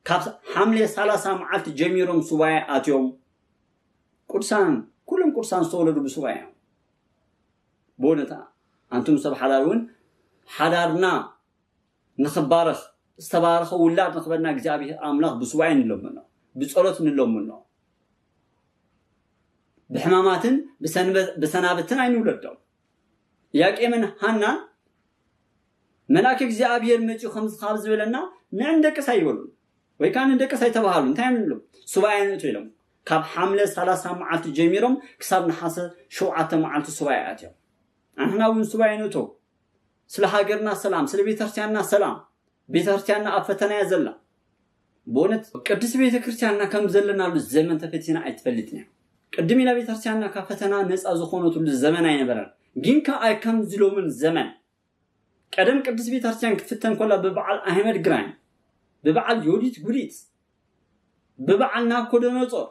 كاب حمل 30 معلت جميرهم سواي اتيوم كلهم قرصان صولدوا بسوايا بونتا أنتم سب حلالون حدارنا نخبارخ استبارخ ولاد نخبرنا جابي أملاخ بسوايا نلومنا بصورة نلومنا بحمامات بسنابتنا عين ولدهم ياك من هنا ملاك جابي المجو 5 خابز ولنا نعندك سايولون ويكان عندك سايتبهالون تايملو سوايا نتويلهم كاب حملة 30 معلت جميرهم كسر نحاسة شوعة معلت سوايات يوم أنا وين سواينوتو سلها قرنا سلام سل بيترتياننا سلام بيترتياننا أفتنا يزلا بونت قدس بيت كريستياننا كم زلنا له الزمن تفتينا ايتفلتنا قدم الى بيت كريستياننا كفتنا نصا زخونو له الزمن اينبرن جينكا اي كم زلو من الزمن قدم قدس بيت كريستيان كفتن كلا ببعل احمد جراين ببعل يوديت غريت ببعل نابكودونوصور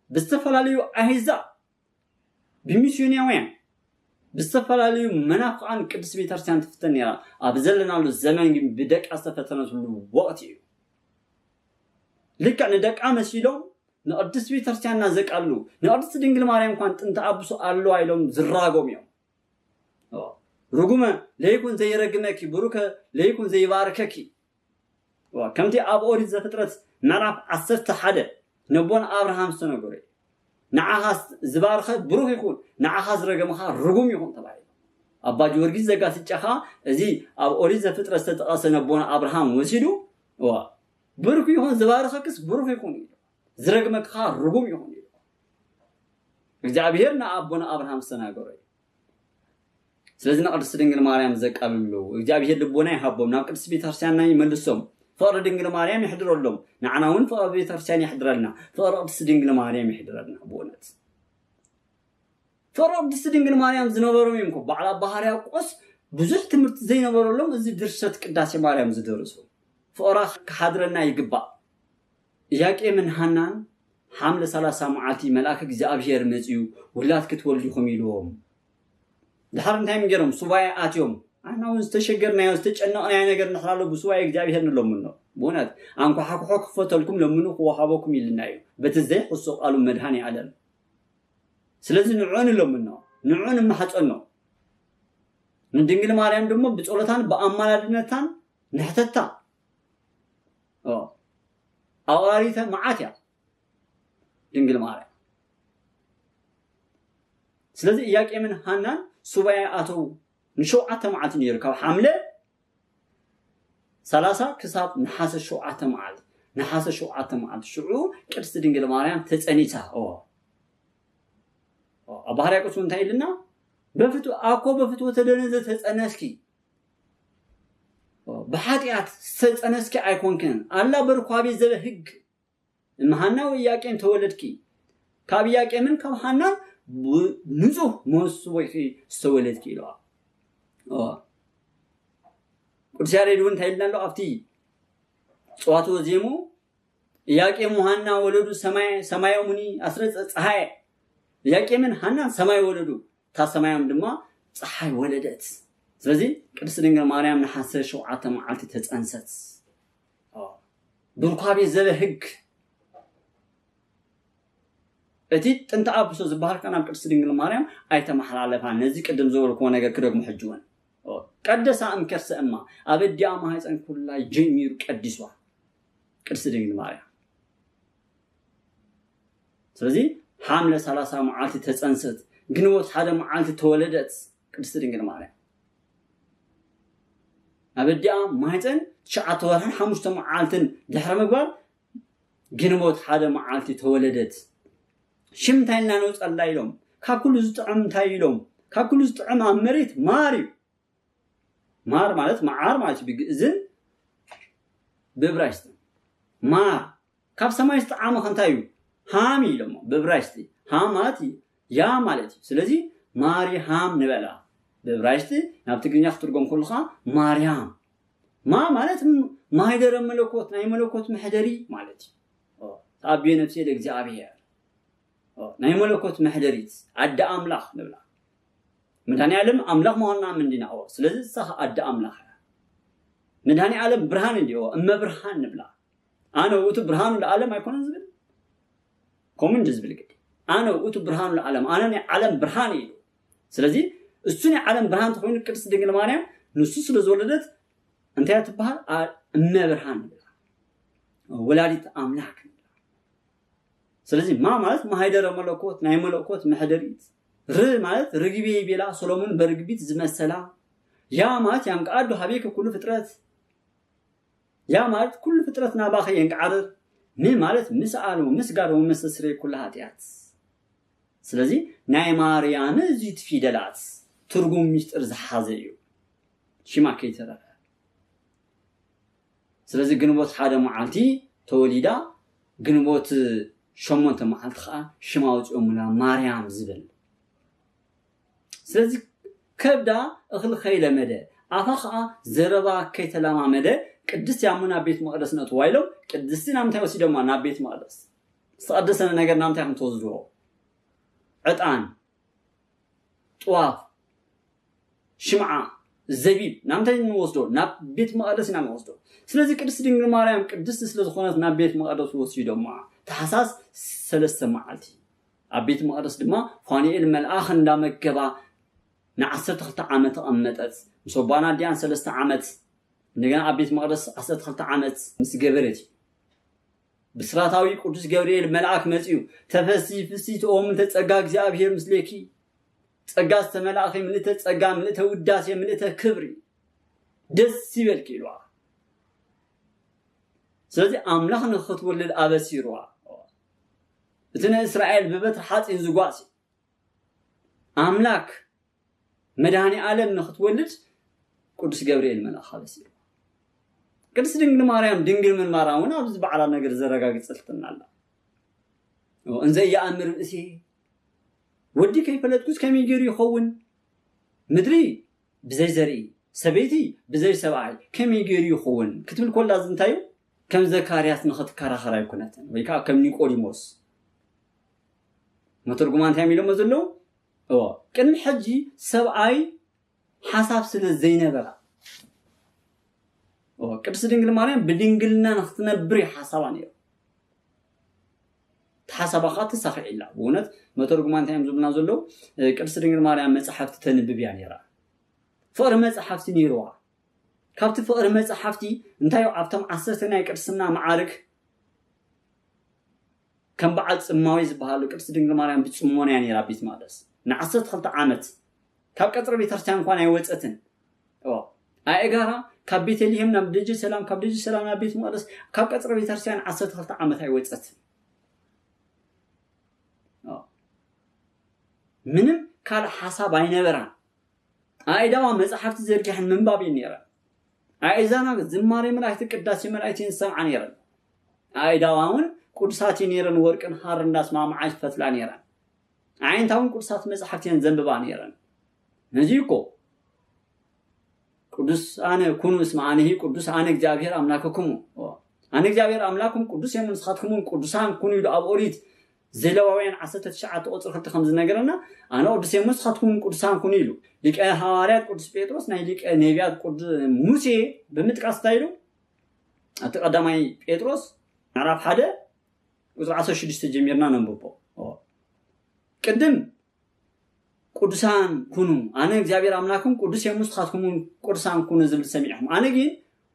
بستفلاليو احزا بميسيونياوين بستفلاليو منافقان قدس بيت كريستيان تفتن يرا ابزلنا له الزمن بدك استفتنا له وقت لك أن دك أمسيلهم نقدس بيترسيان نازك ألو نقدس دينجل ماريم كانت أنت أبوس ألو أيلهم زراقهم يوم رغم ليكون زي رجمك بروك ليكون زي باركك وكم تي أب أوريد زفترة نعرف عصرت حدا نبون أبراهام سنقولي نعهاس زبارخ بروك يكون نعهاس رجمها رغم يكون طبعا أبا جورجي زكاة الجخا زي أب أوريد زفترة ستقاس نبون أبراهام وسيدو بركو يكون زبارخكس بركو يكون زرقمك خار رغم يكون እግዚአብሔርና አቦና አብርሃም ሰናገረይ ስለዚህ ቅድስት ድንግል ማርያም ዘቀብሉ እግዚአብሔር ልቦና ይሃቦም ናብ ቅድስት ቤተክርስቲያንና ይመልሶም ፍቅር ድንግል ማርያም ይሕድረሎም ንዓናውን ፍቅር ቤተክርስቲያን ይሕድረልና ፍቅር ቅድስት ድንግል ማርያም ይሕድረልና በእውነት ፍቅር ቅድስት ድንግል ማርያም ዝነበሮም ይምኩ በዓላ ባህርያ ቆስ ብዙሕ ትምህርት ዘይነበረሎም እዚ ድርሰት ቅዳሴ ማርያም ዝደርሱ ፍቅራ ከሓድረና ይግባ ያቄ ምን ሃናን حمل 30 معاتي ملاك እግዚአብሔር መጽዩ ወላት ክትወልዱኹም ኢሎም ድሓር እንታይ ምገሮም ሱባኤ አትዮም አናውን ዝተሸገርና ያው ዝተጨነቀና ነገር ንxላሉ በሱባኤ እግዚአብሔር ንሎምኖ ቦናት አንኳ ሓኩሖ ክፈተልኩም ለምኑ ወሃቦኩም ይልናዩ በተዘይ ሁሱ ቃሉ መድሃኒ ዓለም ስለዚህ ንዑን ለምኑ ንዑን ማሐፀን ነው ንድንግል ማርያም ደግሞ በጸሎታን በአማላድነታን ንሕተታ አዋሪተ ማዓትያ ድንግል ማርያም ስለዚህ ያቄምን ሃናን ሱባኤ አተው ንሾዓተ መዓልት ይርከው ሐምለ 30 ክሳብ ነሐሰ ሾዓተ መዓልት ነሐሰ ሾዓተ መዓልት ሽዑ ቅድስት ድንግል ማርያም ተጸኒታ አባህሪያ ቆስ እንታይ ይልና በፍቱ አኮ በፍቱ ተደነዘ ተጸነስኪ በኃጢአት ተጸነስኪ አይኮንከን አላ በርኳቤ ዘለ ህግ እማሃናው ያቄን ተወለድኪ ካብ ያቄምን ካብ ሃና ንጹህ ሞስ ወይ ተወለድኪ ይለዋ ቅዱስ ያሬድ ወንታ ይላለው አፍቲ ጿቱ ዜሙ ያቄም ሃና ወለዱ ሰማያው ሙኒ አስረጸ ፀሐይ ያቄምን ሃና ሰማይ ወለዱ ታ ሰማያም ድማ ፀሐይ ወለደት ስለዚህ ቅድስት ድንግል ማርያም ነሐሰ ሸውዓተ መዓልት ተጸንሰት በርኳቤ ዘለ ህግ እቲ ጥንተ አብሶ ዝባህር ከናም ቅድስት ድንግል ማርያም አይተማሐላለፋ ነዚ ቅድም ዘወልኮ ነገር ክደግሞ ሕጅወን ቀደሳ እምከርሰማ አበዲያ ማህፀን ኩላይ ጀሚሩ ቀዲሷ ቅድስት ድንግል ማርያም ስለዚህ ሐምለ 30 መዓልት ተጸንሰት ግንቦት ሓደ መዓልት ተወለደት ቅድስት ድንግል ማርያም አበዲያ ማህፀን 9 ወርሕን 5 መዓልትን ድሕረ ምግባር ግንቦት ሓደ መዓልት ተወለደት ሽምታይና ነው ጸላይሎም ካኩሉ ዝጥዕም ታይሎም ካኩሉ ዝጥዕም አመሬት ማሪ ማር ማለት ማዓር ማለት ቢግዝን በብራይስት ማር ካብ ሰማይ ዝጥዓመ ከንታዩ ሃም ይሎም በብራይስት ሃም ማለት ያ ማለት ስለዚህ ማሪ ሃም ንበላ በብራይስት ናብ ትግርኛ ክትርጎም ኩልኻ ማርያም ማለት ማይደረ መለኮት ናይ መለኮት መሕደሪ ማለት አብየ ነፍሴ ለእግዚአብሔር ናይ መለኮት መሕደሪት አዳ አምላኽ ንብላ መድኃኔ ዓለም አምላኽ መሆንና ምንድነው ስለዚህ صح አዳ አምላኽ መድኃኔ ዓለም ብርሃን እንዲው እመብርሃን ንብላ አነ ውቱ ብርሃኑ ለዓለም አይኮነን ዝብል ኮምን ዝብል ግዲ አነ ውቱ ብርሃኑ ለዓለም አነ ናይ ዓለም ብርሃን እዩ ስለዚህ እሱ ናይ ዓለም ብርሃን ተኮይኑ ቅድስት ድንግል ማርያም ንሱ ስለዝወለደት እንታይ ትባሃል እመብርሃን ንብላ ወላዲት አምላኽ ስለዚህ ማለት ማይደረ መለኮት ናይ መለኮት መሕደሪት ማለት ርግቤ ቤላ ሶሎሞን በርግቢት ዝመሰላ ያ ማለት ያንቃዱ ሀቤከ ኩሉ ፍጥረት ያ ማለት ኩሉ ፍጥረትና ባኸ የንቃደር ምን ማለት ምስአሉ ምስጋዶ መስስሬ ኩሉ ኃጢአት ስለዚህ ናይ ማርያም እዚት ፊደላት ትርጉም ምስጥር ዝሓዘ እዩ ሽማ ከይተረፈ ስለዚህ ግንቦት ሓደ መዓልቲ ተወሊዳ ግንቦት 8 መዓልቲ ከዓ ሽማ ወፂኦሙላ ማርያም ዝብል ስለዚህ ከብዳ እኽሊ ከይለመደ ኣፋ ከዓ ዘረባ ከይተለማመደ ቅድስት ያሙና ቤት መቅደስ ነጥዋ ኢሎም ቅድስቲ ናምታይ ወሲዶማ ናብ ቤት መቅደስ ዝተቀደሰ ነገር ናምታይ ከምትወስድዎ ዕጣን طواف ሽምዓ ዘቢብ ናምታይ ንወስዶ ናብ ቤት መቅደስ ኢና ንወስዶ ስለዚህ ቅድስት ድንግል ማርያም ቅድስት ስለዝኾነት ናብ ቤት መቅደስ ወሲዶማ ተሓሳስ 3 መዓልቲ ኣብ ቤት መቅደስ ድማ ፋኑኤል መልኣኽ እንዳመገባ ን12 ዓመት ተቐመጠት ምሶባና ዲያን 3 ዓመት እንደገና ኣብ ቤት መቅደስ 12 ዓመት ምስ ገበረት ብስራታዊ ቅዱስ ገብርኤል መልአክ መጽኡ ተፈሲ ፍሲት ኦም ተጸጋ እግዚአብሔር ምስሌኪ ጸጋ ተመላእኺ ምልተ ጸጋ ምልተ ውዳሴ ምልተ ክብሪ ደስ ይበልኪ ኢልዋ ስለዚህ ኣምላኽ ንኽትወልድ ኣበሲርዋ እቲ ንእስራኤል ብበትሪ ሓፂን ዝጓሲ ኣምላክ መድኃኒ ዓለም ንኽትወልድ ቅዱስ ገብርኤል መልአኽ ኣበሲርዋ ቅድስት ድንግል ማርያም ድንግል ምን ማርያም ኣብዚ በዓላ ነገር ዘረጋግጽልትና ኣላ እንዘ ያእምር እሲ ወዲ ከይፈለጥኩስ ከመይ ገይሩ ይኸውን ምድሪ ብዘይ ዘርኢ ሰበይቲ ብዘይ ሰብኣይ ከመይ ገይሩ ይኸውን ክትብል ኮላ ዝንታዩ ከም ዘካርያስ ንኽትከራኸር ኣይኮነትን ወይ ከዓ ከም ኒቆዲሞስ መተርጉማን እንታይ ኢሎም ዘለው ቅድሚ ሕጂ ሰብኣይ ሓሳብ ስለ ዘይነበራ ቅድስት ድንግል ማርያም ብድንግልና ንኽትነብር ሓሳባ ነይሩ ተሓሳባኻ ተሳኺዒላ ብእውነት መተርጉማን እንታይ ዝብልና ዘለው ቅድስት ድንግል ማርያም መጽሓፍቲ ተንብብ እያ ነይራ ፍቅሪ መጽሓፍቲ ነይርዋ ካብቲ ፍቅሪ መጽሓፍቲ እንታይ ኣብቶም 10 ናይ ቅድስና ማዓርግ ከም በዓል ጽማዊ ዝበሃሉ ቅድስት ድንግል ማርያም ብጽሞና እያ ነይራ ቤት መቅደስ ን12 ዓመት ካብ ቀጽሪ ቤተክርስቲያን እንኳን ኣይወፀትን ኣእጋራ ካብ ቤተልሔም ናብ ደጀ ሰላም ካብ ደጀ ሰላም ናብ ቤት መቅደስ ካብ ቀጽሪ ቤተክርስቲያን 12 ዓመት ኣይወፀትን ምንም ካል ሓሳብ ኣይነበራን ኣይዳዋ መጽሓፍቲ ዘርጊሕን ምንባብ ነይራ ኣይዛና ዝማሬ መላእክቲ ቅዳሴ መላእክቲ ሰምዓ ነይራ ኣይዳዋውን ቅዱሳት ነይረን ወርቅን ሃር እንዳስማማዓይ ፈትላ ነይራ ዓይንታውን ቅዱሳት መጽሓፍቲን ዘንብባ ነይረን ነዚኮ ቅዱስ ኣነ ኩኑ እስማዓኒሂ ቅዱስ ኣነ እግዚአብሔር አምላክኩም ኣነ እግዚአብሔር አምላክኩም ቅዱስ የምንስኻትኩም ቅዱሳን ኩኑ ኢሉ ኣብ ኦሪት ዘለዋውያን 19 ቁጥር 2 ከም ዝነገረና ኣነ ቅዱስ የምንስኻትኩም ቅዱሳን ኩኑ ኢሉ ሊቀ ሐዋርያት ቅዱስ ጴጥሮስ ናይ ሊቀ ነቢያት ቅዱስ ሙሴ ብምጥቃስ ታይሉ ኣቲ ቀዳማይ ጴጥሮስ ምዕራፍ 1 ቁጥር 16 ጀሚርና ነንብቦ ቅድም ቅዱሳን ኩኑ ኣነ እግዚአብሔር አምላክኩም ቅዱስ የምንስኻትኩም ቅዱሳን ኩኑ ዝብል ሰሚዕኩም ኣነ ግን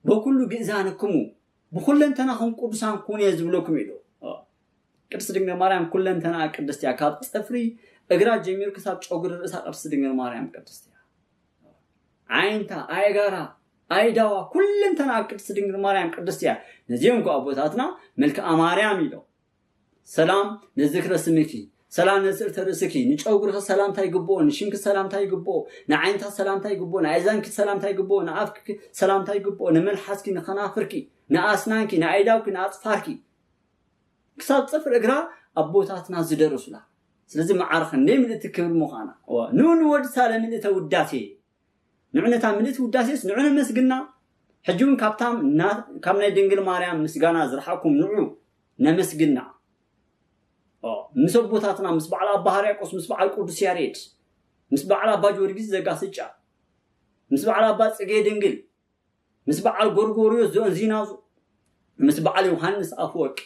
በኩሉ ግእዛንኩም ብኩለንተናኹም ቅዱሳን ኩኑ ዝብለኩም ኢሉ ቅድስት ድንግል ማርያም ኩለንተና ቅድስት ያ ካብ ጽፍሪ እግራ ጀሚር ክሳብ ጨጉር ርእሳ ቅድስት ድንግል ማርያም ቅድስት ያ ዓይንታ ኣይጋራ ኣይዳዋ ኩለንተና ቅድስት ድንግል ማርያም ቅድስት ያ ነዚኦም ከአቦታትና መልክዓ ማርያም ኢሎ ሰላም ንዝክረ ስምኪ ሰላም ነስርተ ርእስኪ ንጨጉርኸ ሰላምታ ይግብኦ ንሽንክ ሰላምታ ይግብኦ ንዓይንታ ሰላምታ ይግብኦ ንኣይዛንኪ ሰላምታ ይግብኦ ንኣፍኪ ሰላምታ ይግብኦ ንመልሓስኪ ንኸናፍርኪ ንኣስናንኪ ንኣይዳውኪ ንኣጽፋርኪ ክሳብ ጽፍር እግራ ኣቦታትና ዝደረሱላ ስለዚህ ማዓርኸ እንደ ምልእቲ ክብር ምዃና ንወድ ሳለ ምልእተ ውዳሴ ንዕነታ ምልእቲ ውዳሴስ ንዕነ መስግና ሕጂውን ካብ ናይ ድንግል ማርያም ምስጋና ዝረሓኩም ንዑ ነመስግና ምስ ኣቦታትና ምስ በዓል ኣባ ሕርያቆስ ምስ በዓል ቅዱስ ያሬድ ምስ በዓል ኣባ ጊዮርጊስ ዘጋስጫ ምስ በዓል ኣባ ጽጌ ድንግል ምስ በዓል ጎርጎርዮስ ዘእንዚናዙ ምስ በዓል ዮሐንስ ኣፈወርቅ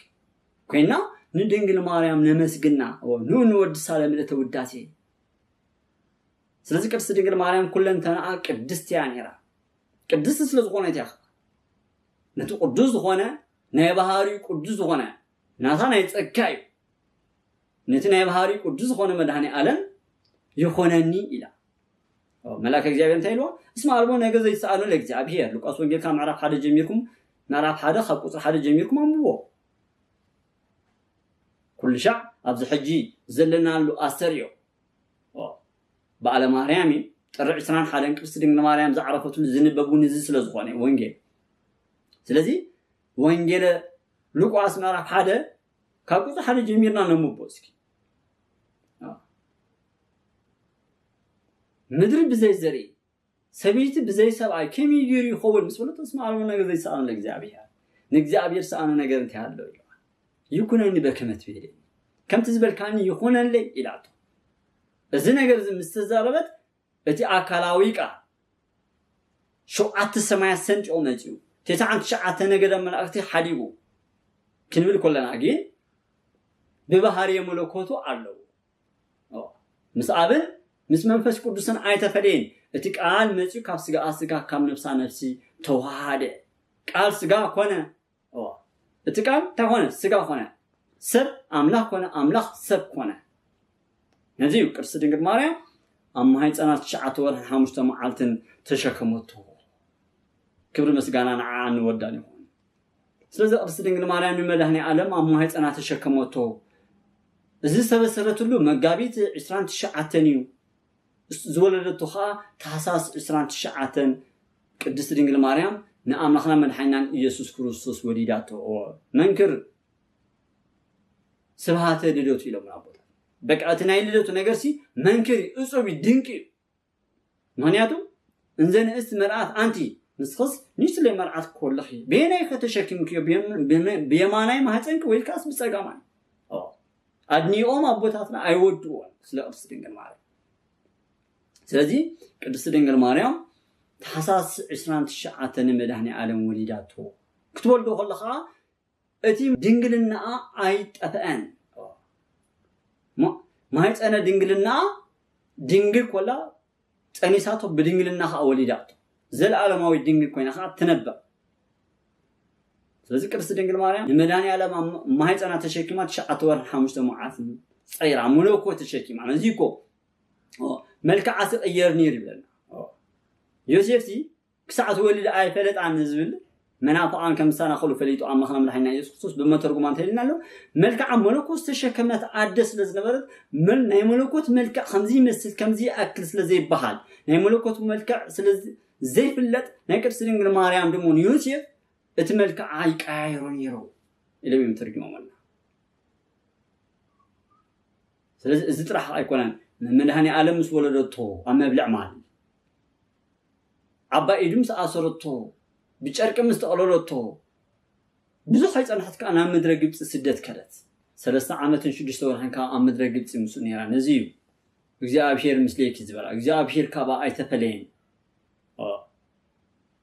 ኮይና ንድንግል ማርያም ነመስግና ንወድ ሳለ ምልእተ ውዳሴ ስለዚህ ቅድስት ድንግል ማርያም ኩለንተና ቅድስት ያ ነይራ ቅድስት ስለዝኾነት ያ ነቲ ቅዱስ ዝኾነ ናይ ባህሪ ቅዱስ ዝኾነ ናታ ናይ ጸጋ እዩ ነቲ ናይ ባህሪ ቅዱስ ዝኾነ መድኃኒ ዓለም ይኾነኒ ኢላ መልአከ እግዚአብሔር እንታይ ኢልዎ እስማ አልቦ ነገር ዘይሰኣሉ ለእግዚአብሔር ሉቃስ ወንጌል ካብ ምዕራፍ 1 ጀሚርኩም ምዕራፍ 1 ካብ ቁጥር 1 ጀሚርኩም አንብቦ ኩሉ ሻዕ ኣብዚ ሕጂ ዘለናሉ ኣስተርዮ በዓለ ማርያም ጥሪ 21 ቅድስት ድንግል ማርያም ዝዓረፈትሉ ዝንበቡ ንዚ ስለ ዝኾነ ወንጌል ስለዚህ ወንጌል لوقاس مرح حدا كابوس حدا جميرنا نمبوسكي مدري بزي زري سبيت بزي سبعي كم يجري يخول مسؤول تسمع له نجار زي سألنا الجزابيها نجزابير سألنا نجار انتهى يكون عندي بكمة فيه كم تزبل كان يكون لي إلاته إذا نجار مستزاربت أتي أكلاويكا شو عت سنت أو نجيو تسعة شعات نجار من أختي حليبو كنقول كلنا أجين ببهاري ملوكوتو علو مسأبل مس منفس قدسن آية فلين اتك آل مزيو كاب سجا كام نفسا نفسي توهاده قال سجا كونه اتك آل تكونه سجا كونه سب أملاح كونه أملاح سب كونه نزيو كرس دينغ ماريا أما هاي أنا شعات ور حامشت معلتن تشكمته كبر مسجانا عن وداني هون سلزق كرس دينغ ماريا نمدهني عالم أما هاي أنا تشكمته إذا سبسرت له مجابيت عشرين شعاتنيو زولدتها تحساس عشرين شعاتن قدس دينغ ماريام نأملخنا من حنان يسوع كريستوس وليداته منكر سبحات لدوت إلى منابوت بقعتنا لدوت نجارسي منكر أسوي دينكي مانياتو إنزين استمرات أنتي نسخص نيش اللي مرات كل خي بيني ختشكيم كيو بيماناي ما هتنك ويلكاس بسجامان أدني أبوتاتنا أيودون سلا قدس دينغ ماريام سلازي قدس دينغ ماريام تحساس عشرين شعاتن مدهني عالم وليداته كتولدو خلخا اتي دينغلنا ايت افان ما هيت انا دينغلنا دينغل كولا صنيساتو بدينغلنا وليداته زل عالماوي دينغل كوينا خا تنبا سلازي قدس دينغ ماريام مدهني عالم ما هيت انا تشكيمات شعات ور حمشت معاث صيرا ملوكو تشكيم انا زيكو ملك عسق يرني ربنا يوسفسي كساعة ولد آية فلت عن نزول منافعان كم سنة خلو فليتو عم خنا من الحين يسوع خصوص بمترجمان تهلنا له ملك عم ملكوت تشكمت عدس لزنبرت من ناي ملكوت ملك خمزي مثل كمزي أكل سلزي بحال ناي ملكوت ملك سلز زي فلت ناكر سرينغ مريم دمون يوسف اتملك عايك عايرون يرو إلى بمترجمان منا سلز زترح أيقونان من هني عالم سولدته أما بلع مال عبا إدمس أسرته بيشارك مستقلرته بزح حيث أنا حتى أنا مدرج سدت كرت ثلاثة عامة شدش تور هنكا أم مدرج مسؤولية نزيو إجزاء أبشير مسليك زبالة إجزاء أبشير كابا أي تفلين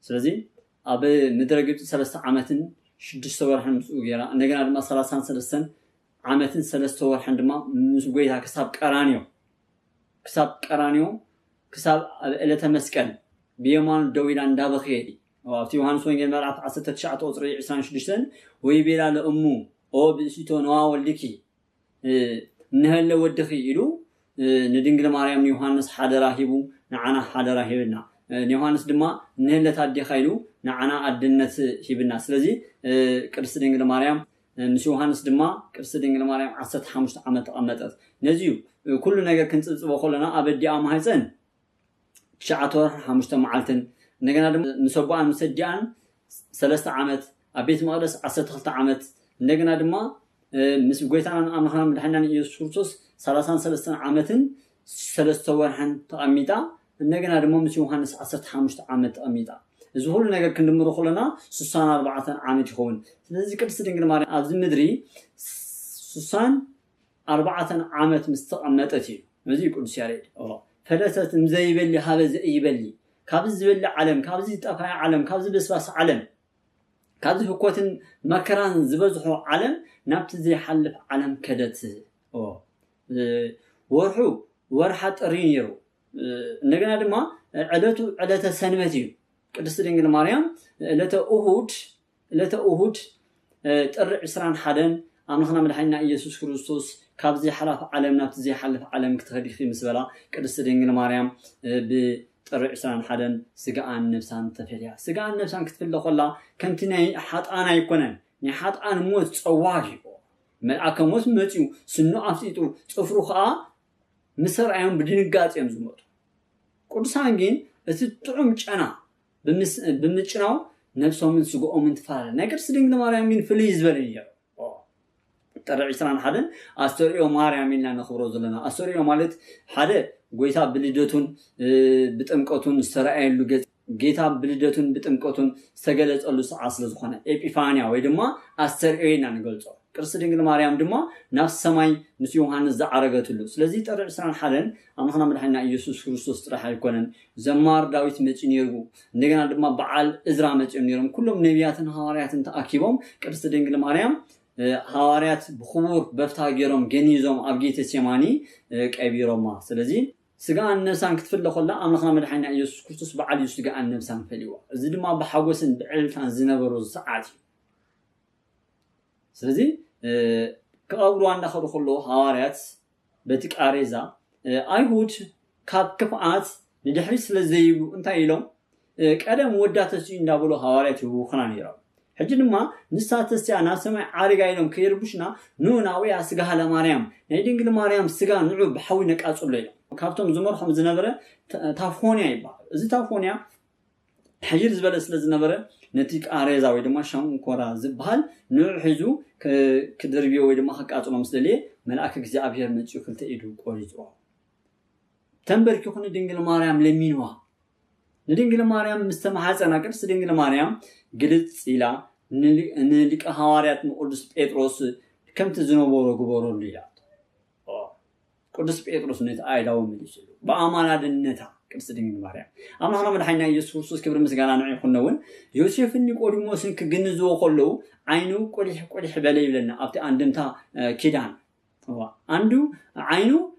سلزي أبى مدرج ثلاثة عامة شدش تور هن مسؤولية نجنا لما ثلاثة عامة ثلاثة تور هندما مسؤولية كسب كسب إلى تمسكن بيمان دويلان دابخيدي وفي يوحناس وينجل مرعف عسى تشعة أطري عسان شدشتن ويبيلا لأمو أو بسيتو نوا والدكي نهل ودخي إلو ندنجل مريم يوحناس حدا راهبو نعنا حدا راهبنا يوحناس دما نهل تادي خيلو نعنا عدنت هبنا سلزي كرس دنجل مريم مش يوحناس دما كرس دنجل مريم عسى حمشت عمتت نزيو كل نجار كنت بقولنا أبدي أم هيزن شعاتور حمشت معلتن نجنا دم مسبوعان مسجان ثلاثة عامات أبيت مقدس 13 عامات نجنا دما مسبوعان أم خام الحين يسوع 33 عامتن ثلاثة ورحن تأميتا نجنا دما مش يوحناس 15 عامات أميتا زهور نجار كنا مرخلنا 64 عامات يكون لذلك كرسدين مريم أبز مدري 64 عامات مستقمتتي مزيج كل شيء فلسة مزيبلي هذا زيبلي كابز بلي علم كابز يتقفع علم كابز بسباس علم كابز حكوة مكران زبزحو علم نبت زي حلف علم كدت ورحت رينيرو نجنا دما عدته سنمتي قدس دينغ مريم لتا أهود تقرع عسران حدن أمخنا من حينا يسوع كريستوس كابزي حلف علم نبت زي حلف علم كتخدي في مسبلا قدس دينغ مريم بتقرع عسران حدن سجان نفسان تفليا سجان نفسان كتفل خلا كنتني حط أنا يكونن نحط أنا موت صواجي ملأك موت متيو سنو أفتيتو تفرخا مصر أيام بدينقات يمزموت قدسان جين استطعم أنا بمشناو نفسهم من سجوهم من تفعل نقدر سدنجل مريم من فليز بليه ترى عسران حدا أستوريو مريم من لنا خبروز لنا أستوريو مالت حدا قويتا بلدتون بتأمكتون استرائيل لجت جيتا بلدتون بتأمكتون سجلت الله عصر زخانة إبيفانيا ويدما أسترئينا نقولته كرسدين مريم دما نفس سماي نسيوهان الزعرقة له سلزي ترى عسران حدا أما خنا ملحنا يسوع كريستوس راح يكونن زمار داويت متشنيرو نجنا دما بعال إزرا متشنيرهم كلهم نبياتنا هواريات تأكيبهم كرسدين مريم هواريات بخور بفتاجرهم جنيزهم أبجيت السماني كأبيرهم ما سلزي سجى النفسان كتفل خلا أما خنا ملحنا يسوع كريستوس بعال يسجى النفسان فليوا زد ما بحوسن بعلفان زنبروز ساعات سلزي كأولو عند خلو خلو هواريات بتك أريزا أيهود كفاءات ندحرس لزيبو أنت إلهم كأدم ودات السين دابلو هواريات وخناني راب حجنا ما نسات السيانا سمع عارجا إلهم كيربوشنا نونا ويا سجها لماريام نيدين قل ماريام سجها نعوب بحوينك أصلي كابتن زمر خمس نبرة تافونيا يبا زي تافونيا حجر زبالة سلز نبرة نتيك أريزا ويدما شام كورا زبال نوع حزو كدربيو ويدما حق أطلع مسدلي ملاك جزء أبير متشو كل تأيدو قريزوا تنبرك يكون دينجل ماريام لمينوا ندينجل ماريام مستمحات أنا كرس دينجل ماريام قلت إلى نليك هواريات مقدس بيتروس كم تزنو بورو ليات قدس بيتروس نت أيداو مليشلو بأمانة النتا كرس دينجل ماريام أما هنا من حين يسوع كريستوس كبر مسجانا نعي خنون يوسف إني قولي موسى كجنزو خلو عينو قولي حبالي لنا أبتي عندنا كيدان هو عنده عينو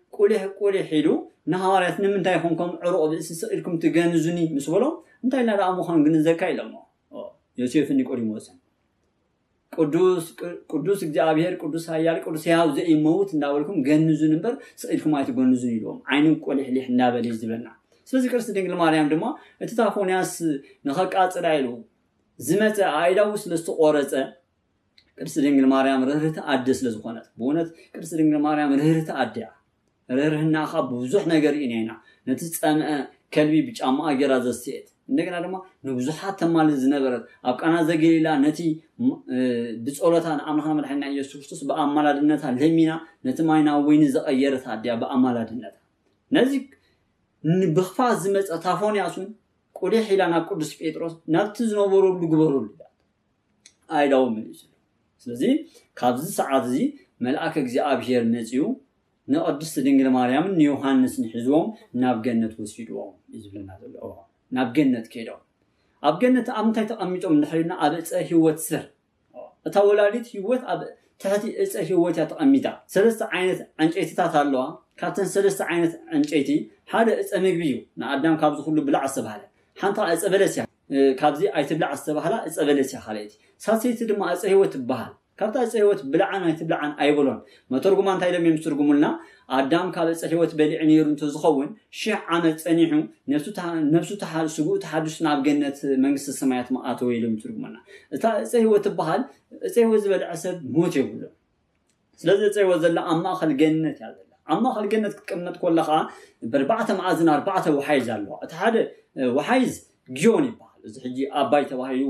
قولي حلو نهارات نمن تايخونكم عروق بسيسئلكم تجنزوني مسولو انتي لا رأمو خان جنزا كايلمو يوسف إني قولي موسى قدوس እግዚአብሔር قدوس هايال قدوس ያው ዘኢሞት እንዳወልኩም ገንዙ ነበር ስኢልኩም አይተ ገንዙ ይሎም አይኑን ቆልህ ሊህ እንዳበል ይዝበና ስለዚህ ክርስቶስ ድንግል ማርያም ደግሞ እትታፎንያስ ነኸቃጽራ ይሉ ዝመተ አይዳውስ ለስተቆረጸ ክርስቶስ ድንግል ማርያም ርህርተ አደስ ለዝኾነት በእውነት ክርስቶስ ድንግል ማርያም ርህርተ አድያ ርህርህና ኻብ ብዙሕ ነገር ኢኔና ነትጸምአ ከልቢ ብጫማ አገራ ዘስየት እንደገና ደግሞ ንብዙሓት ተማል ዝነበረት ኣብ ቃና ዘገሊላ ነቲ ብጾሎታን አምላክና መድኃኒትና ኢየሱስ ክርስቶስ በአማላድነታ ለሚና ነቲ ማይና ወይን ዘቀየረት አድያ በአማላድነታ ነዚ ንብኽፋ ዝመጸ ታፎንያሱን ቆዴ ሒላና ቅዱስ ጴጥሮስ ናብቲ ዝነበሩ ልግበሩ አይዳው ምን ይችላል ስለዚህ ካብዚ ሰዓት እዚ መልአክ እግዚአብሔር ነጽዩ ንቅድስት ድንግል ማርያም ንዮሐንስ ንሕዝዎም ናብ ገነት ወሲድዎም ይዝብለና ዘሎ ናብ ገነት ከይዶም ኣብ ገነት ኣምታይ ተቐሚጦም ንሕልና ኣብ ዕፀ ህይወት ስር እታ ወላዲት ህይወት ኣብ ትሕቲ ዕፀ ህይወት ተቐሚጣ ሰለስተ ዓይነት ዕንጨይቲታት ኣለዋ ካብተን ሰለስተ ዓይነት ዕንጨይቲ ሓደ ዕፀ ምግቢ እዩ ንኣዳም ካብዚ ኩሉ ብላዕ ዝተባሃለ ሓንታ ዕፀ በለስ እያ ካብዚ ኣይትብላዕ ዝተባሃላ ዕፀ በለስ እያ ካልአይቲ ሳልሰይቲ ድማ ዕፀ ህይወት ትበሃል ካብታ ዕፀ ህይወት ብላዕን ኣይትብላዕን ኣይብሎን መተርጉማ እንታይ ኢሎም እዮም ዝትርጉሙልና ኣዳም ካብ ዕፀ ህይወት በሊዕ ነይሩ እንተዝኸውን 1000 ዓመት ፀኒሑ ነፍሱ ስጉኡ ተሓድሱ ናብ ገነት መንግስቲ ሰማያት መኣተወ ኢሎም ይትርጉሙልና እታ ዕፀ ህይወት ትበሃል ዕፀ ህይወት ዝበልዐ ሰብ ሞት የብሉ ስለዚ ዕፀ ህይወት ዘላ ኣብ ማእኸል ገነት እያ ዘላ ኣብ ማእኸል ገነት ክትቅመጥ ከለኻ ብኣርባዕተ መኣዝን ኣርባዕተ ወሓይዝ ኣለዋ እቲ ሓደ ወሓይዝ ግዮን ይበሃል እዚ ሕጂ ኣባይ ተባሂሉ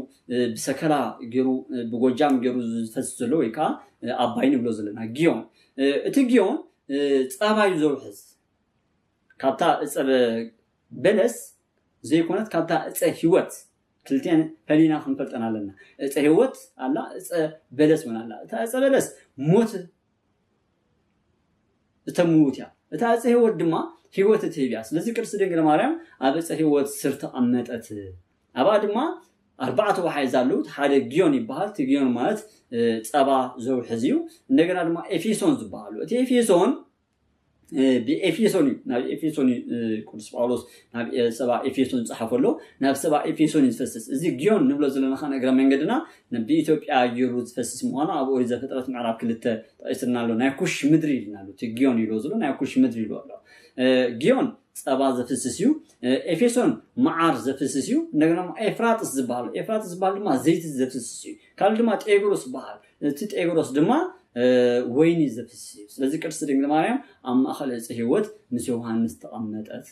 ብሰከላ ገይሩ ብጎጃም ገይሩ ዝፈስስ ዘሎ ወይ ከዓ ኣባይ ንብሎ ዘለና ግዮን እቲ ግዮን ጸባዩ ዘውሕዝ ካብታ ዕፀ በለስ ዘይኮነት ካብታ ዕፀ ህይወት ክልቲአን ፈሊና ክንፈልጠና ኣለና ዕፀ ህይወት ኣላ ዕፀ በለስ ምን ኣላ እታ ዕፀ በለስ ሞት እተምውት እያ እታ ዕፀ ህይወት ድማ ህይወት እትህብያ ስለዚ ቅድስት ድንግል ማርያም ኣብ ዕፀ ህይወት ስር ተቐመጠት ኣብኣ ድማ ኣርባዕተ ወሓይዝ ኣለዉ ሓደ ግዮን ይበሃል እቲ ግዮን ማለት ጸባ ዘውሕዝ እዩ እንደገና ድማ ኤፌሶን ዝበሃሉ እቲ ኤፌሶን بإفيسوني نبي إفيسوني كورس باولوس نبي سبا إفيسون صحفله نبي سبا إفيسوني تفسس زي جيون نبلو زلنا خان أجرام من قدنا نبي إثيوبيا يروز تفسس مهانا أبو إذا فترة معرب كلته إسرنا له ناكوش مدري لنا تجيون يروزلو ناكوش مدري له جيون سبا زفسسيو إفيسون معار زفسسيو نجنا إفراطس زبال ما زيت زفسسيو كل ما تأجروس بال تأجروس دما ويني زفسسيو ስለዚህ ቅድስት ድንግል ማርያም ኣብ ማእኸል ዕፀ ህይወት ምስ ዮሐንስ ተቐመጠት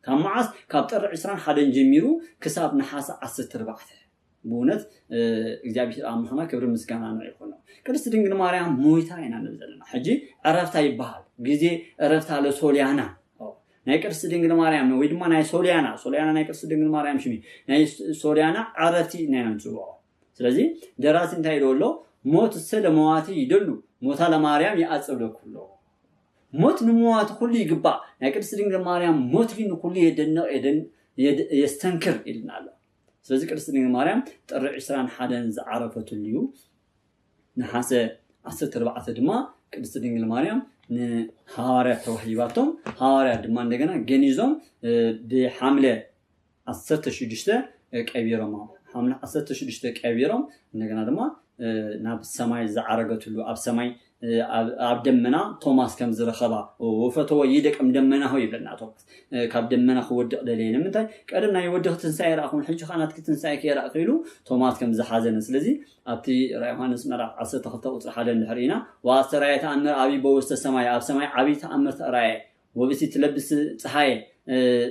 ካብ መዓዝ ካብ ጥር 21 ጀሚሩ ክሳብ ነሓሰ 14 بونت إجابة أمرنا كبر مسكنا نعيقنا قدست دينغ مريم مويتا إنا نزلنا حجي عرفتها يبهال جزء عرفتها على سوليانا ناي قدست دينغ مريم ويدما ناي سوليانا ناي قدست دينغ مريم شمي ناي سوليانا عرفتي ناي نجوا سلازي دراسة تايلولو موت السلمواتي يدلو موت على مريم يأصل كله موت نموات كل يقبع ناي قدست دينغ مريم موت لين كل يدن يستنكر إلنا الله سلازي قدست دينغ مريم ترى عشران حدا عرفت اليوم نحاسة 14 دما قدست دينغ مريم نهارة توحيباتهم هارة دما عندنا جنيزهم بحملة 16 كبيرة حملة 16 كبيرة عندنا دما ناب السماء زعرقت له أب سماء أب دمنا توماس كم زرخبا وفتوى يدك أم دمنا هو يبلنا توماس كاب دمنا هو دليل متى كأننا يوديه تنساير أخون حج خانات كتنساي كيرا أخيلو توماس كم زحازن سلزي أبتي ريحان اسمه راح عصر تخطى وتر حدا الحرينا وأسرع تأمر أبي بوست السماء أب سماء أبي تأمر ترى وبس تلبس صحاي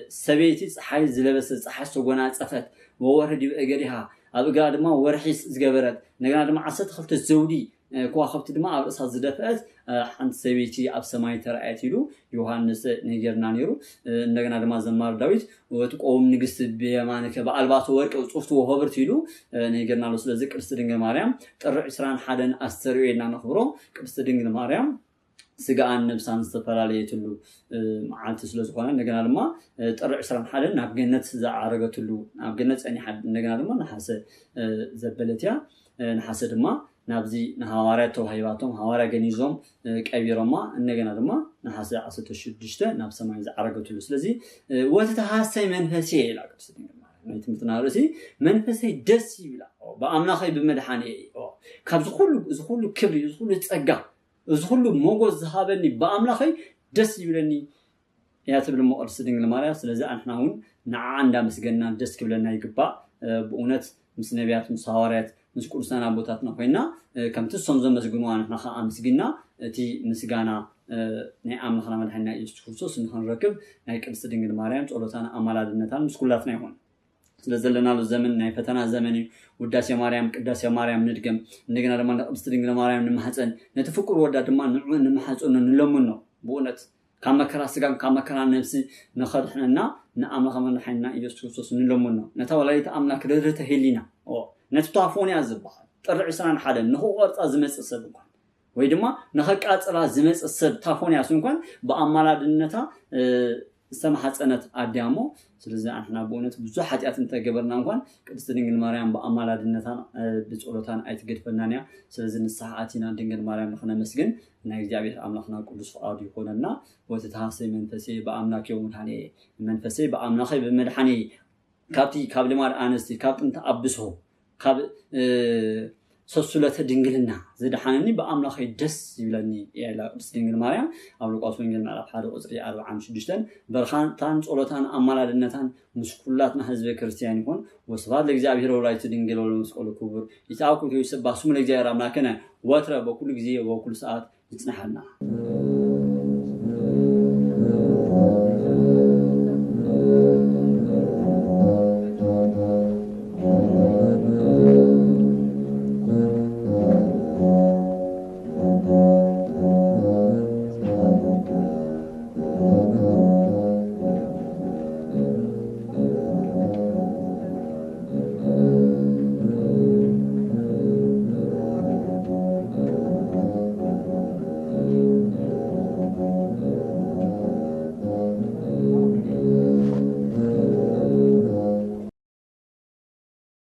سبيتي صحاي زلبس صحاي سجونات صفت وورد يجريها أبقى دما ورحيس زجبرت نجنا دما عصر تخلت الزودي كوا خبت دما أبص هالزدفات عند سبيتي أب سماء ترى أتيلو يوحنس نيجرنا نيرو نجنا دما زمار داويد وتقوم نجست بيمانك بألباس ورك وصفت وهبرتيلو نيجرنا لوسل ذكر سدينغ مريم ترى عشران حدا أستروينا نخبره كبسدينغ مريم سجان نبسان استفرالية تلو معانت سلوز قانا نجنا لما ترى عشران حدا ناب جنة زعرقة تلو ناب جنة أني حد نجنا لما نحس زبلتيا نحس دما نابزي نهارات وهيباتهم هوارا جنيزهم كبيرما نجنا لما نحس عصت الشدشته ناب سماع زعرقة تلو سلزي وتتحسي منفسي لا كبسدينغ مريم نتمتنارسي منفسي دسي ولا بأمنا خي بمدحاني كابز خلو كبري خلو تسقى زخلو موجود ذهابني بأملاخي دس يبلني يا تبل مقرص دينغ الماريا سلازي احنا هون نعان دامس جنا دس كبلنا يقبا بأونت مس نبيات مس حوارات مس قرصنا بوتاتنا خوينا كم تسوم زمس جنوان احنا خا امس جنا تي مسجانا ني املاخنا مدحنا يسخصوص نحن ركب ناي قرص دينغ الماريا ጸሎታና አማላድነታን ምስኩላትና ይሆን ስለዘለና ለዘመን ናይ ፈተና ዘመን ውዳሴ ማርያም ቅዳሴ ማርያም ንድገም እንደገና ደግሞ ቅድስት ድንግል ማርያም ንማህፀን ነተፈቅሩ ወዳ ድማ ንማህፀን ንለሙን ነው በእውነት ካመከራ ስጋን ካመከራ ነፍስ ነኸድሕና ንአምላኽ መንሐና ኢየሱስ ክርስቶስ ንለሙን ነው ነታወላይተ አምላክ ደረተ ሄሊና ነትጣፎን ያዝባል ጥር 21 ንኹ ቆርጻ ዝመጽእ ሰብ እንኳን ወይ ድማ ነኸቃጽራ ዝመጽእ ሰብ ታፎን ያሱ እንኳን በአማላድነታ ሰማሐጸነት አዳሞ ስለዚህ አሁን በእውነት ብዙ ኃጢአት እንተገበርና እንኳን ቅድስት ድንግል ማርያም በአማላድነታን በጸሎታን አይትገድፈናንያ ስለዚህ ንስሐአቲና ድንግል ማርያም ለخنا መስገን እና እግዚአብሔር አምላክና ቅዱስ ፈቃዱ ይሆነና ወተታሰይ መንፈሴ በአምላክ ይሁንሃኔ መንፈሴ በአምላክ በመድኃኔ ካብቲ ካብልማር አንስቲ ካብጥንተ አብሶ ካብ سوسلة دينغلنا زيد حنني بأملاخ دس يبلني إلى قدس دينغل مريم أو لقاس وينجلنا على حدا أسري 4 برخان تان صلاتان أمالادنتان مسكولاتنا حزب كريستيان يكون وصفات لإجابة ولاية دينغل ولا مسكول كبر يتعاقب يسبح سمو لإجابة أملاكنا واترى بكل جزية وكل ساعات يتنحلنا